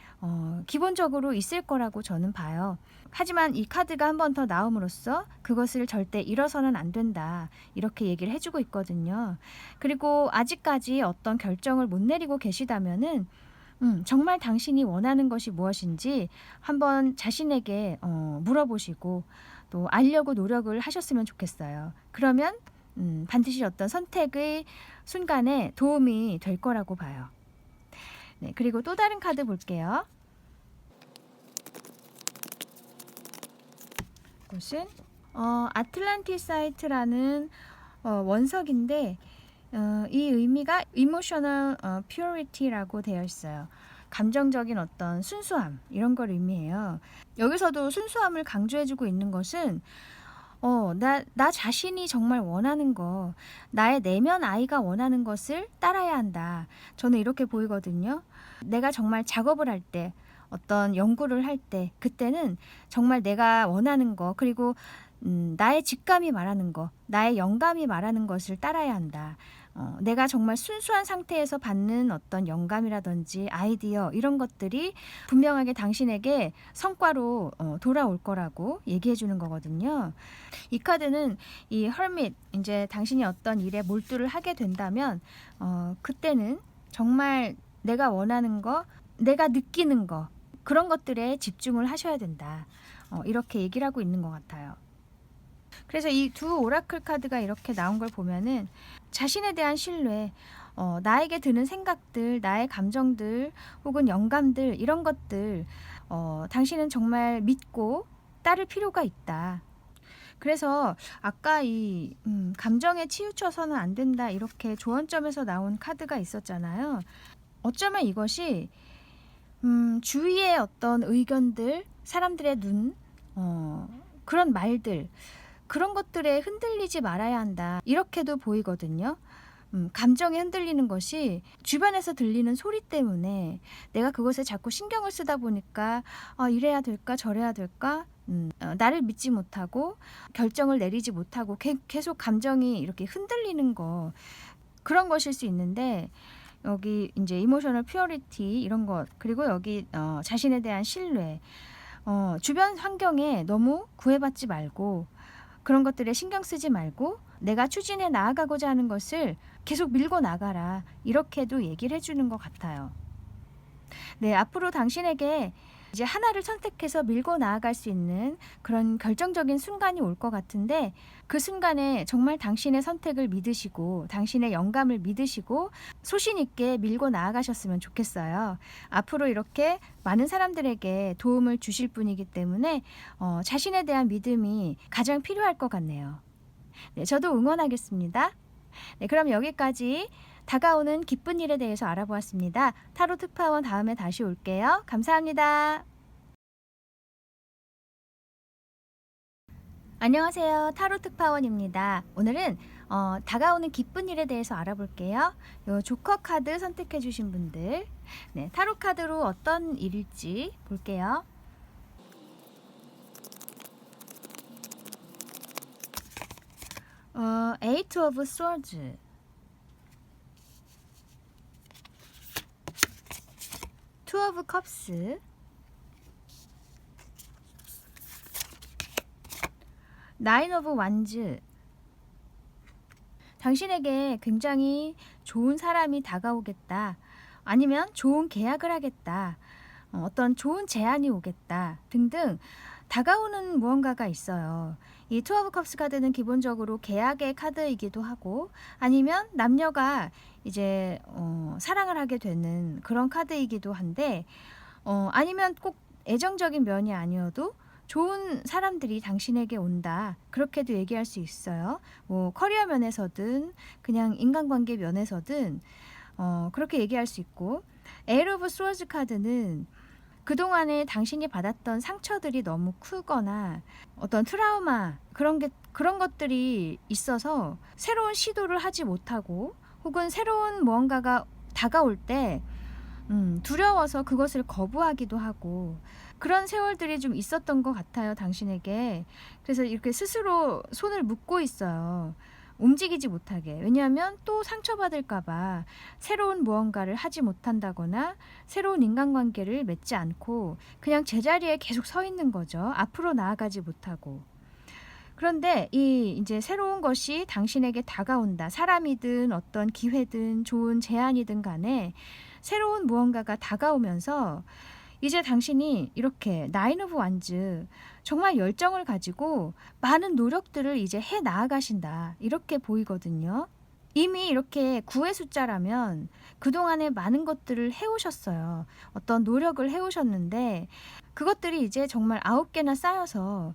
기본적으로 있을 거라고 저는 봐요. 하지만 이 카드가 한 번 더 나옴으로써 그것을 절대 잃어서는 안 된다. 이렇게 얘기를 해주고 있거든요. 그리고 아직까지 어떤 결정을 못 내리고 계시다면은 정말 당신이 원하는 것이 무엇인지 한번 자신에게 물어보시고 또 알려고 노력을 하셨으면 좋겠어요. 그러면 반드시 어떤 선택의 순간에 도움이 될 거라고 봐요. 네, 그리고 또 다른 카드 볼게요. 이것은 아틀란티사이트라는 원석인데 이 의미가 emotional purity라고 되어 있어요. 감정적인 어떤 순수함 이런 걸 의미해요. 여기서도 순수함을 강조해주고 있는 것은 나 자신이 정말 원하는 거, 나의 내면 아이가 원하는 것을 따라야 한다. 저는 이렇게 보이거든요. 내가 정말 작업을 할 때, 어떤 연구를 할 때, 그때는 정말 내가 원하는 거, 그리고 나의 직감이 말하는 것, 나의 영감이 말하는 것을 따라야 한다. 내가 정말 순수한 상태에서 받는 어떤 영감이라든지 아이디어 이런 것들이 분명하게 당신에게 성과로 돌아올 거라고 얘기해 주는 거거든요. 이 카드는 이 hermit, 이제 당신이 어떤 일에 몰두를 하게 된다면 그때는 정말 내가 원하는 거, 내가 느끼는 거, 그런 것들에 집중을 하셔야 된다. 이렇게 얘기를 하고 있는 것 같아요. 그래서 이 두 오라클 카드가 이렇게 나온 걸 보면은 자신에 대한 신뢰, 나에게 드는 생각들, 나의 감정들 혹은 영감들 이런 것들 당신은 정말 믿고 따를 필요가 있다. 그래서 아까 이 감정에 치우쳐서는 안 된다 이렇게 조언점에서 나온 카드가 있었잖아요. 어쩌면 이것이 주위의 어떤 의견들, 사람들의 눈, 그런 말들, 그런 것들에 흔들리지 말아야 한다. 이렇게도 보이거든요. 감정에 흔들리는 것이 주변에서 들리는 소리 때문에 내가 그것에 자꾸 신경을 쓰다 보니까 이래야 될까 저래야 될까 나를 믿지 못하고 결정을 내리지 못하고 계속 감정이 이렇게 흔들리는 거, 그런 것일 수 있는데 여기 이제 이모셔널 퓨어리티 이런 것, 그리고 여기 자신에 대한 신뢰, 주변 환경에 너무 구애받지 말고 그런 것들에 신경 쓰지 말고 내가 추진해 나아가고자 하는 것을 계속 밀고 나가라. 이렇게도 얘기를 해주는 것 같아요. 네, 앞으로 당신에게 이제 하나를 선택해서 밀고 나아갈 수 있는 그런 결정적인 순간이 올 것 같은데 그 순간에 정말 당신의 선택을 믿으시고 당신의 영감을 믿으시고 소신 있게 밀고 나아가셨으면 좋겠어요. 앞으로 이렇게 많은 사람들에게 도움을 주실 분이기 때문에 자신에 대한 믿음이 가장 필요할 것 같네요. 네, 저도 응원하겠습니다. 네, 그럼 여기까지 다가오는 기쁜 일에 대해서 알아보았습니다. 타로 특파원 다음에 다시 올게요. 감사합니다. 안녕하세요. 타로 특파원입니다. 오늘은 다가오는 기쁜 일에 대해서 알아볼게요. 요 조커 카드 선택해 주신 분들, 네, 타로 카드로 어떤 일일지 볼게요. Eight of Swords, Two of Cups, Nine of Wands. 당신에게 굉장히 좋은 사람이 다가오겠다. 아니면 좋은 계약을 하겠다. 어떤 좋은 제안이 오겠다. 등등 다가오는 무언가가 있어요. 이 투 오브 컵스 카드는 기본적으로 계약의 카드이기도 하고 아니면 남녀가 이제 사랑을 하게 되는 그런 카드이기도 한데 아니면 꼭 애정적인 면이 아니어도 좋은 사람들이 당신에게 온다. 그렇게도 얘기할 수 있어요. 뭐 커리어 면에서든 그냥 인간관계 면에서든 그렇게 얘기할 수 있고, 에일 오브 스워즈 카드는 그동안에 당신이 받았던 상처들이 너무 크거나 어떤 트라우마 그런 것들이 있어서 새로운 시도를 하지 못하고 혹은 새로운 무언가가 다가올 때 두려워서 그것을 거부하기도 하고 그런 세월들이 좀 있었던 것 같아요, 당신에게. 그래서 이렇게 스스로 손을 묶고 있어요. 움직이지 못하게. 왜냐하면 또 상처받을까봐 새로운 무언가를 하지 못한다거나 새로운 인간관계를 맺지 않고 그냥 제자리에 계속 서 있는 거죠. 앞으로 나아가지 못하고. 그런데 이 이제 새로운 것이 당신에게 다가온다. 사람이든 어떤 기회든 좋은 제안이든 간에 새로운 무언가가 다가오면서 이제 당신이 이렇게 나인 오브 완즈 정말 열정을 가지고 많은 노력들을 이제 해 나아가신다. 이렇게 보이거든요. 이미 이렇게 9의 숫자라면 그동안에 많은 것들을 해오셨어요. 어떤 노력을 해오셨는데 그것들이 이제 정말 9개나 쌓여서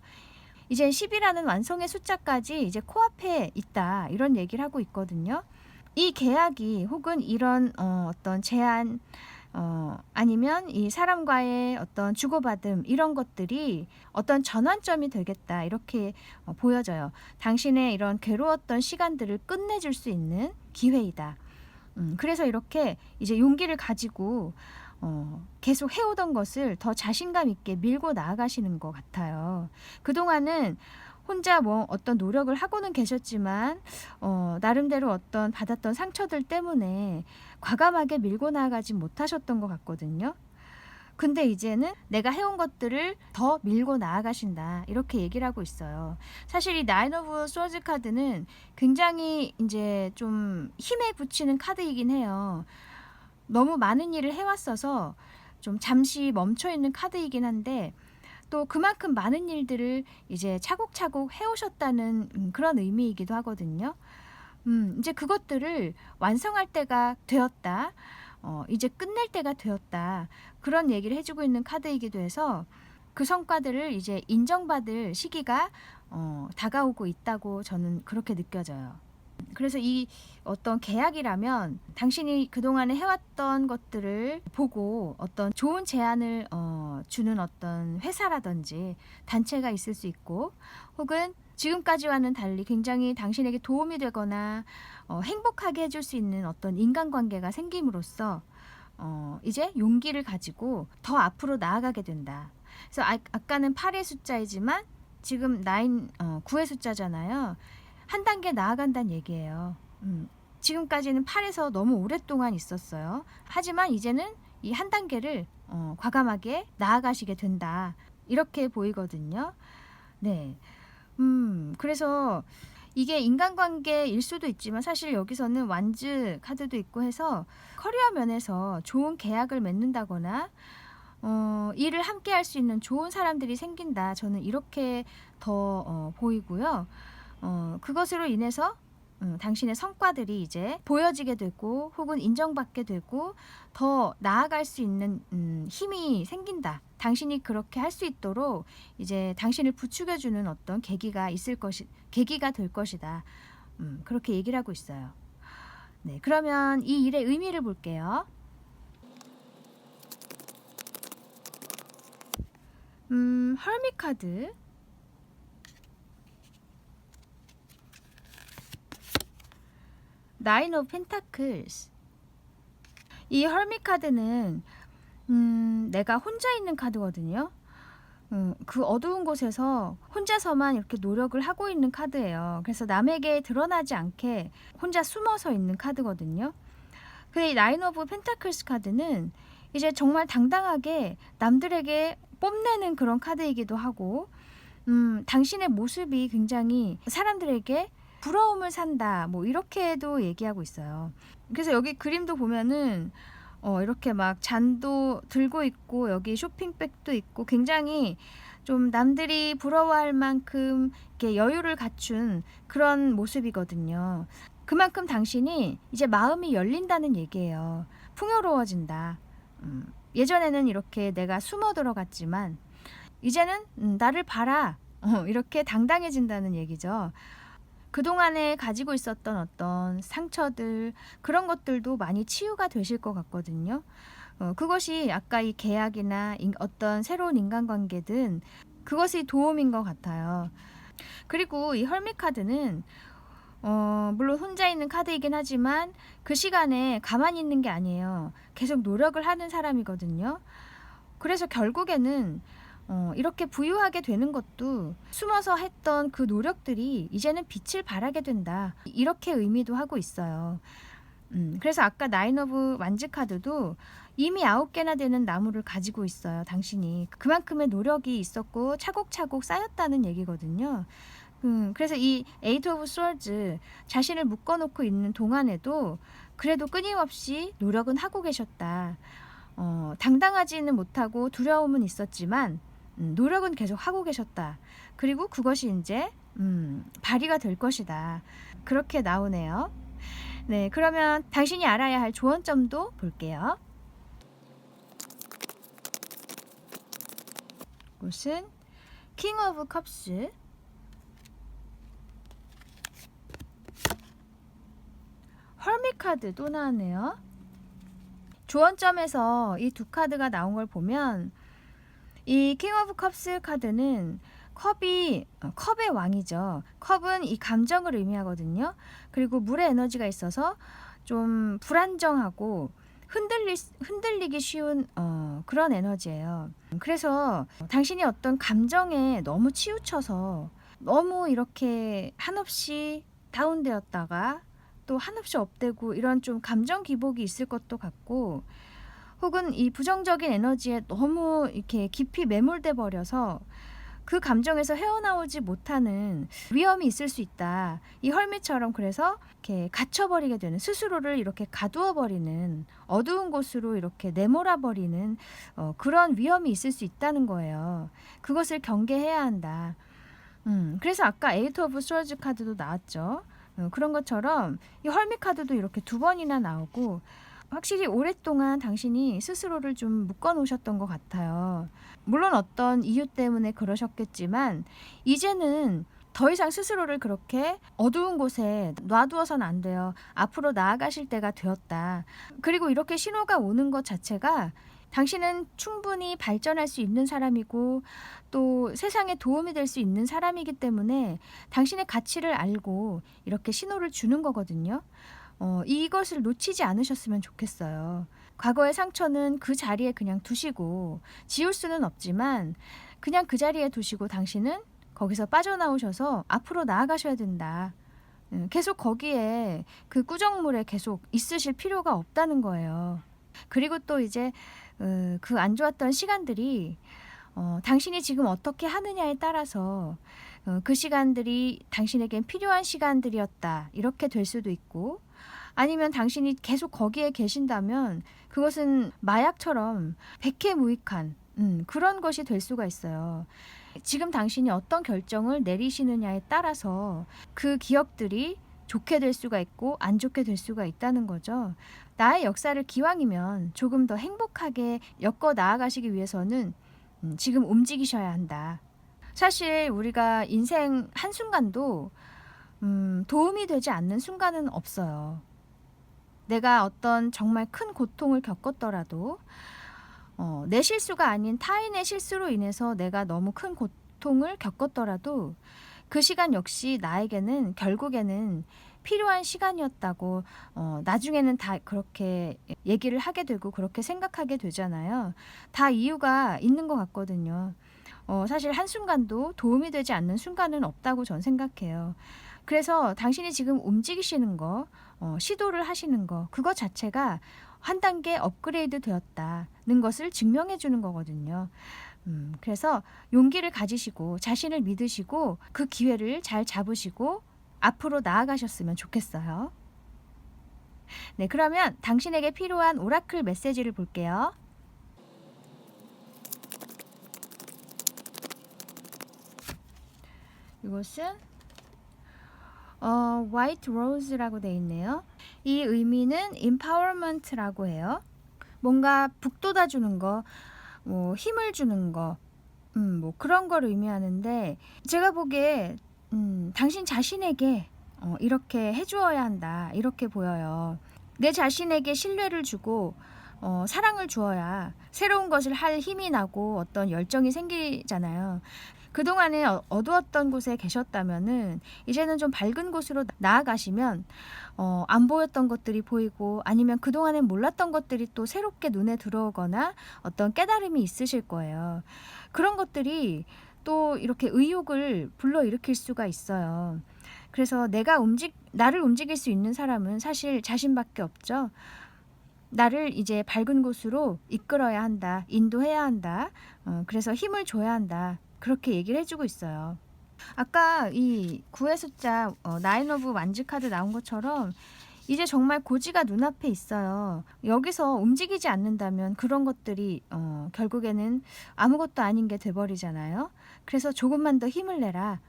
이제 10이라는 완성의 숫자까지 이제 코앞에 있다. 이런 얘기를 하고 있거든요. 이 계약이 혹은 이런 어떤 제안 아니면 이 사람과의 어떤 주고받음 이런 것들이 어떤 전환점이 되겠다 이렇게 보여져요. 당신의 이런 괴로웠던 시간들을 끝내줄 수 있는 기회이다. 그래서 이렇게 이제 용기를 가지고 계속 해오던 것을 더 자신감 있게 밀고 나아가시는 것 같아요. 그동안은 혼자 뭐 어떤 노력을 하고는 계셨지만 나름대로 어떤 받았던 상처들 때문에 과감하게 밀고 나가지 못하셨던 것 같거든요. 근데 이제는 내가 해온 것들을 더 밀고 나아가신다. 이렇게 얘기를 하고 있어요. 사실 이 나인 오브 소즈 카드는 굉장히 이제 좀 힘에 부치는 카드이긴 해요. 너무 많은 일을 해왔어서 좀 잠시 멈춰 있는 카드이긴 한데 또 그만큼 많은 일들을 이제 차곡차곡 해오셨다는 그런 의미이기도 하거든요. 이제 그것들을 완성할 때가 되었다. 이제 끝낼 때가 되었다. 그런 얘기를 해주고 있는 카드이기도 해서 그 성과들을 이제 인정받을 시기가 다가오고 있다고 저는 그렇게 느껴져요. 그래서 이 어떤 계약이라면 당신이 그동안에 해왔던 것들을 보고 어떤 좋은 제안을 주는 어떤 회사라든지 단체가 있을 수 있고 혹은 지금까지와는 달리 굉장히 당신에게 도움이 되거나 행복하게 해줄 수 있는 어떤 인간관계가 생김으로써 이제 용기를 가지고 더 앞으로 나아가게 된다. 그래서 아까는 8의 숫자이지만 지금 9의 숫자잖아요. 한 단계 나아간다는 얘기예요. 지금까지는 8에서 너무 오랫동안 있었어요. 하지만 이제는 이 한 단계를 과감하게 나아가시게 된다. 이렇게 보이거든요. 네. 그래서 이게 인간관계일 수도 있지만 사실 여기서는 완즈 카드도 있고 해서 커리어 면에서 좋은 계약을 맺는다거나 일을 함께 할 수 있는 좋은 사람들이 생긴다. 저는 이렇게 더 보이고요. 그것으로 인해서 당신의 성과들이 이제 보여지게 되고 혹은 인정받게 되고 더 나아갈 수 있는 힘이 생긴다. 당신이 그렇게 할 수 있도록 이제 당신을 부추겨주는 어떤 계기가 될 것이다. 그렇게 얘기를 하고 있어요. 네, 그러면 이 일의 의미를 볼게요. 헐밋 카드. 나인 오브 펜타클스. 이 헐밋 카드는 내가 혼자 있는 카드거든요. 그 어두운 곳에서 혼자서만 이렇게 노력을 하고 있는 카드예요. 그래서 남에게 드러나지 않게 혼자 숨어서 있는 카드거든요. 그 나인 오브 펜타클스 카드는 이제 정말 당당하게 남들에게 뽐내는 그런 카드이기도 하고 당신의 모습이 굉장히 사람들에게 부러움을 산다. 뭐 이렇게도 얘기하고 있어요. 그래서 여기 그림도 보면은 이렇게 막 잔도 들고 있고 여기 쇼핑백도 있고 굉장히 좀 남들이 부러워할 만큼 이렇게 여유를 갖춘 그런 모습이거든요. 그만큼 당신이 이제 마음이 열린다는 얘기예요. 풍요로워진다. 예전에는 이렇게 내가 숨어 들어갔지만 이제는 나를 봐라. 이렇게 당당해진다는 얘기죠. 그동안에 가지고 있었던 어떤 상처들 그런 것들도 많이 치유가 되실 것 같거든요. 그것이 아까 이 계약이나 어떤 새로운 인간관계든 그것이 도움인 것 같아요. 그리고 이 헐밋 카드는 물론 혼자 있는 카드이긴 하지만 그 시간에 가만히 있는 게 아니에요. 계속 노력을 하는 사람이거든요. 그래서 결국에는 이렇게 부유하게 되는 것도 숨어서 했던 그 노력들이 이제는 빛을 발하게 된다. 이렇게 의미도 하고 있어요. 그래서 아까 나인 오브 완즈 카드도 이미 9개나 되는 나무를 가지고 있어요. 당신이 그만큼의 노력이 있었고 차곡차곡 쌓였다는 얘기거든요. 그래서 이 에이트 오브 스워즈 자신을 묶어놓고 있는 동안에도 그래도 끊임없이 노력은 하고 계셨다. 당당하지는 못하고 두려움은 있었지만 노력은 계속 하고 계셨다. 그리고 그것이 이제 발휘가 될 것이다. 그렇게 나오네요. 네, 그러면 당신이 알아야 할 조언점도 볼게요. 이것은 킹 오브 컵스, 헐밋 카드 또 나왔네요. 조언점에서 이 두 카드가 나온 걸 보면 이 킹 오브 컵스 카드는 컵의 왕이죠. 컵은 이 감정을 의미하거든요. 그리고 물의 에너지가 있어서 좀 불안정하고 흔들리기 쉬운 그런 에너지예요. 그래서 당신이 어떤 감정에 너무 치우쳐서 너무 이렇게 한없이 다운되었다가 또 한없이 업되고 이런 좀 감정 기복이 있을 것도 같고, 혹은 이 부정적인 에너지에 너무 이렇게 깊이 매몰돼 버려서 그 감정에서 헤어나오지 못하는 위험이 있을 수 있다. 이 헐미처럼 그래서 이렇게 갇혀버리게 되는, 스스로를 이렇게 가두어버리는, 어두운 곳으로 이렇게 내몰아버리는 그런 위험이 있을 수 있다는 거예요. 그것을 경계해야 한다. 그래서 아까 에이트 오브 소즈 카드도 나왔죠. 그런 것처럼 이 헐미 카드도 이렇게 2번이나 나오고, 확실히 오랫동안 당신이 스스로를 좀 묶어놓으셨던 것 같아요. 물론 어떤 이유 때문에 그러셨겠지만 이제는 더 이상 스스로를 그렇게 어두운 곳에 놔두어서는 안 돼요. 앞으로 나아가실 때가 되었다. 그리고 이렇게 신호가 오는 것 자체가 당신은 충분히 발전할 수 있는 사람이고 또 세상에 도움이 될 수 있는 사람이기 때문에 당신의 가치를 알고 이렇게 신호를 주는 거거든요. 이것을 놓치지 않으셨으면 좋겠어요. 과거의 상처는 그 자리에 그냥 두시고, 지울 수는 없지만 그냥 그 자리에 두시고 당신은 거기서 빠져나오셔서 앞으로 나아가셔야 된다. 계속 거기에 그 꾸정물에 계속 있으실 필요가 없다는 거예요. 그리고 또 이제 그 안 좋았던 시간들이 당신이 지금 어떻게 하느냐에 따라서 그 시간들이 당신에겐 필요한 시간들이었다, 이렇게 될 수도 있고, 아니면 당신이 계속 거기에 계신다면 그것은 마약처럼 백해무익한 그런 것이 될 수가 있어요. 지금 당신이 어떤 결정을 내리시느냐에 따라서 그 기억들이 좋게 될 수가 있고 안 좋게 될 수가 있다는 거죠. 나의 역사를 기왕이면 조금 더 행복하게 엮어 나아가시기 위해서는 지금 움직이셔야 한다. 사실 우리가 인생 한순간도 도움이 되지 않는 순간은 없어요. 내가 어떤 정말 큰 고통을 겪었더라도 내 실수가 아닌 타인의 실수로 인해서 내가 너무 큰 고통을 겪었더라도 그 시간 역시 나에게는 결국에는 필요한 시간이었다고 나중에는 다 그렇게 얘기를 하게 되고 그렇게 생각하게 되잖아요. 다 이유가 있는 것 같거든요. 사실 한순간도 도움이 되지 않는 순간은 없다고 전 생각해요. 그래서 당신이 지금 움직이시는 거, 시도를 하시는 거, 그거 자체가 한 단계 업그레이드 되었다는 것을 증명해 주는 거거든요. 그래서 용기를 가지시고 자신을 믿으시고 그 기회를 잘 잡으시고 앞으로 나아가셨으면 좋겠어요. 네, 그러면 당신에게 필요한 오라클 메시지를 볼게요. 이것은 White Rose라고 되어 있네요. 이 의미는 empowerment라고 해요. 뭔가 북돋아 주는 거, 뭐 힘을 주는 거, 뭐 그런 걸 의미하는데, 제가 보기에 당신 자신에게 이렇게 해주어야 한다, 이렇게 보여요. 내 자신에게 신뢰를 주고 사랑을 주어야 새로운 것을 할 힘이 나고 어떤 열정이 생기잖아요. 그동안에 어두웠던 곳에 계셨다면은 이제는 좀 밝은 곳으로 나아가시면 안 보였던 것들이 보이고, 아니면 그동안에 몰랐던 것들이 또 새롭게 눈에 들어오거나 어떤 깨달음이 있으실 거예요. 그런 것들이 또 이렇게 의욕을 불러일으킬 수가 있어요. 그래서 나를 움직일 수 있는 사람은 사실 자신밖에 없죠. 나를 이제 밝은 곳으로 이끌어야 한다, 인도해야 한다, 그래서 힘을 줘야 한다, 그렇게 얘기를 해주고 있어요. 아까 이 9의 숫자 나인 오브 완즈 카드 나온 것처럼 이제 정말 고지가 눈앞에 있어요. 여기서 움직이지 않는다면 그런 것들이 결국에는 아무것도 아닌 게 돼버리잖아요. 그래서 조금만 더 힘을 내라,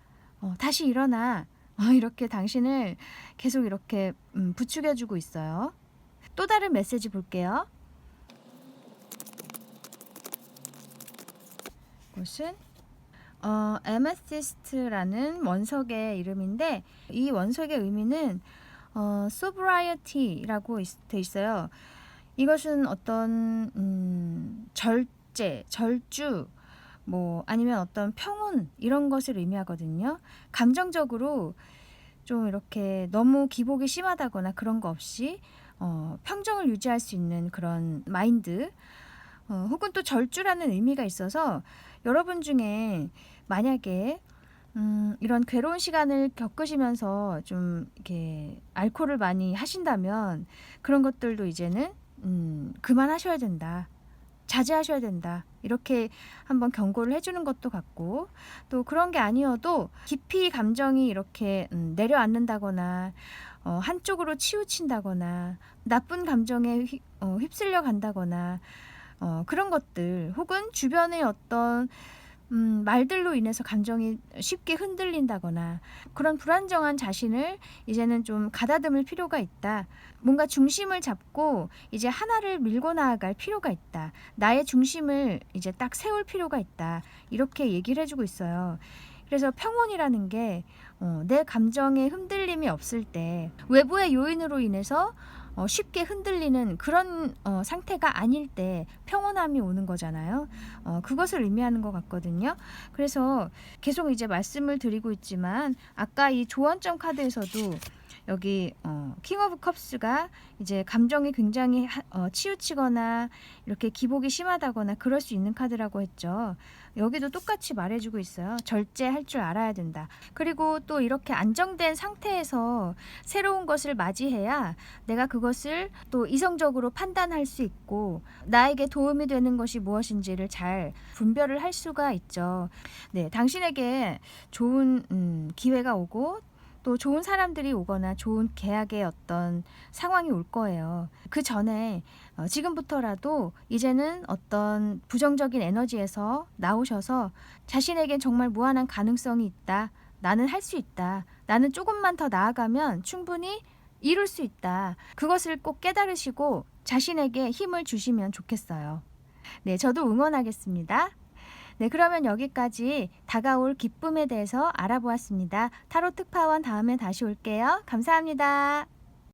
다시 일어나, 이렇게 당신을 계속 이렇게 부추겨주고 있어요. 또 다른 메시지 볼게요. 이것은 에메시스트라는 원석의 이름인데, 이 원석의 의미는 sobriety라고 돼 있어요. 이것은 어떤 절제, 절주, 뭐 아니면 어떤 평온, 이런 것을 의미하거든요. 감정적으로 좀 이렇게 너무 기복이 심하다거나 그런 거 없이 평정을 유지할 수 있는 그런 마인드, 혹은 또 절주라는 의미가 있어서 여러분 중에 만약에 이런 괴로운 시간을 겪으시면서 좀 이렇게 알코올을 많이 하신다면 그런 것들도 이제는 그만하셔야 된다. 자제하셔야 된다. 이렇게 한번 경고를 해주는 것도 같고, 또 그런 게 아니어도 깊이 감정이 이렇게 내려앉는다거나 한쪽으로 치우친다거나 나쁜 감정에 휩쓸려 간다거나 그런 것들, 혹은 주변의 어떤 말들로 인해서 감정이 쉽게 흔들린다거나 그런 불안정한 자신을 이제는 좀 가다듬을 필요가 있다. 뭔가 중심을 잡고 이제 하나를 밀고 나아갈 필요가 있다. 나의 중심을 이제 딱 세울 필요가 있다. 이렇게 얘기를 해주고 있어요. 그래서 평온이라는 게 내 감정에 흔들림이 없을 때, 외부의 요인으로 인해서 쉽게 흔들리는 그런 상태가 아닐 때 평온함이 오는 거잖아요. 그것을 의미하는 것 같거든요. 그래서 계속 이제 말씀을 드리고 있지만, 아까 이 조언점 카드에서도 여기 킹 오브 컵스가 이제 감정이 굉장히 치우치거나 이렇게 기복이 심하다거나 그럴 수 있는 카드라고 했죠. 여기도 똑같이 말해주고 있어요. 절제할 줄 알아야 된다. 그리고 또 이렇게 안정된 상태에서 새로운 것을 맞이해야 내가 그것을 또 이성적으로 판단할 수 있고 나에게 도움이 되는 것이 무엇인지를 잘 분별을 할 수가 있죠. 네, 당신에게 좋은 기회가 오고 또 좋은 사람들이 오거나 좋은 계약의 어떤 상황이 올 거예요. 그 전에 지금부터라도 이제는 어떤 부정적인 에너지에서 나오셔서 자신에겐 정말 무한한 가능성이 있다. 나는 할 수 있다. 나는 조금만 더 나아가면 충분히 이룰 수 있다. 그것을 꼭 깨달으시고 자신에게 힘을 주시면 좋겠어요. 네, 저도 응원하겠습니다. 네, 그러면 여기까지 다가올 기쁨에 대해서 알아보았습니다. 타로 특파원 다음에 다시 올게요. 감사합니다.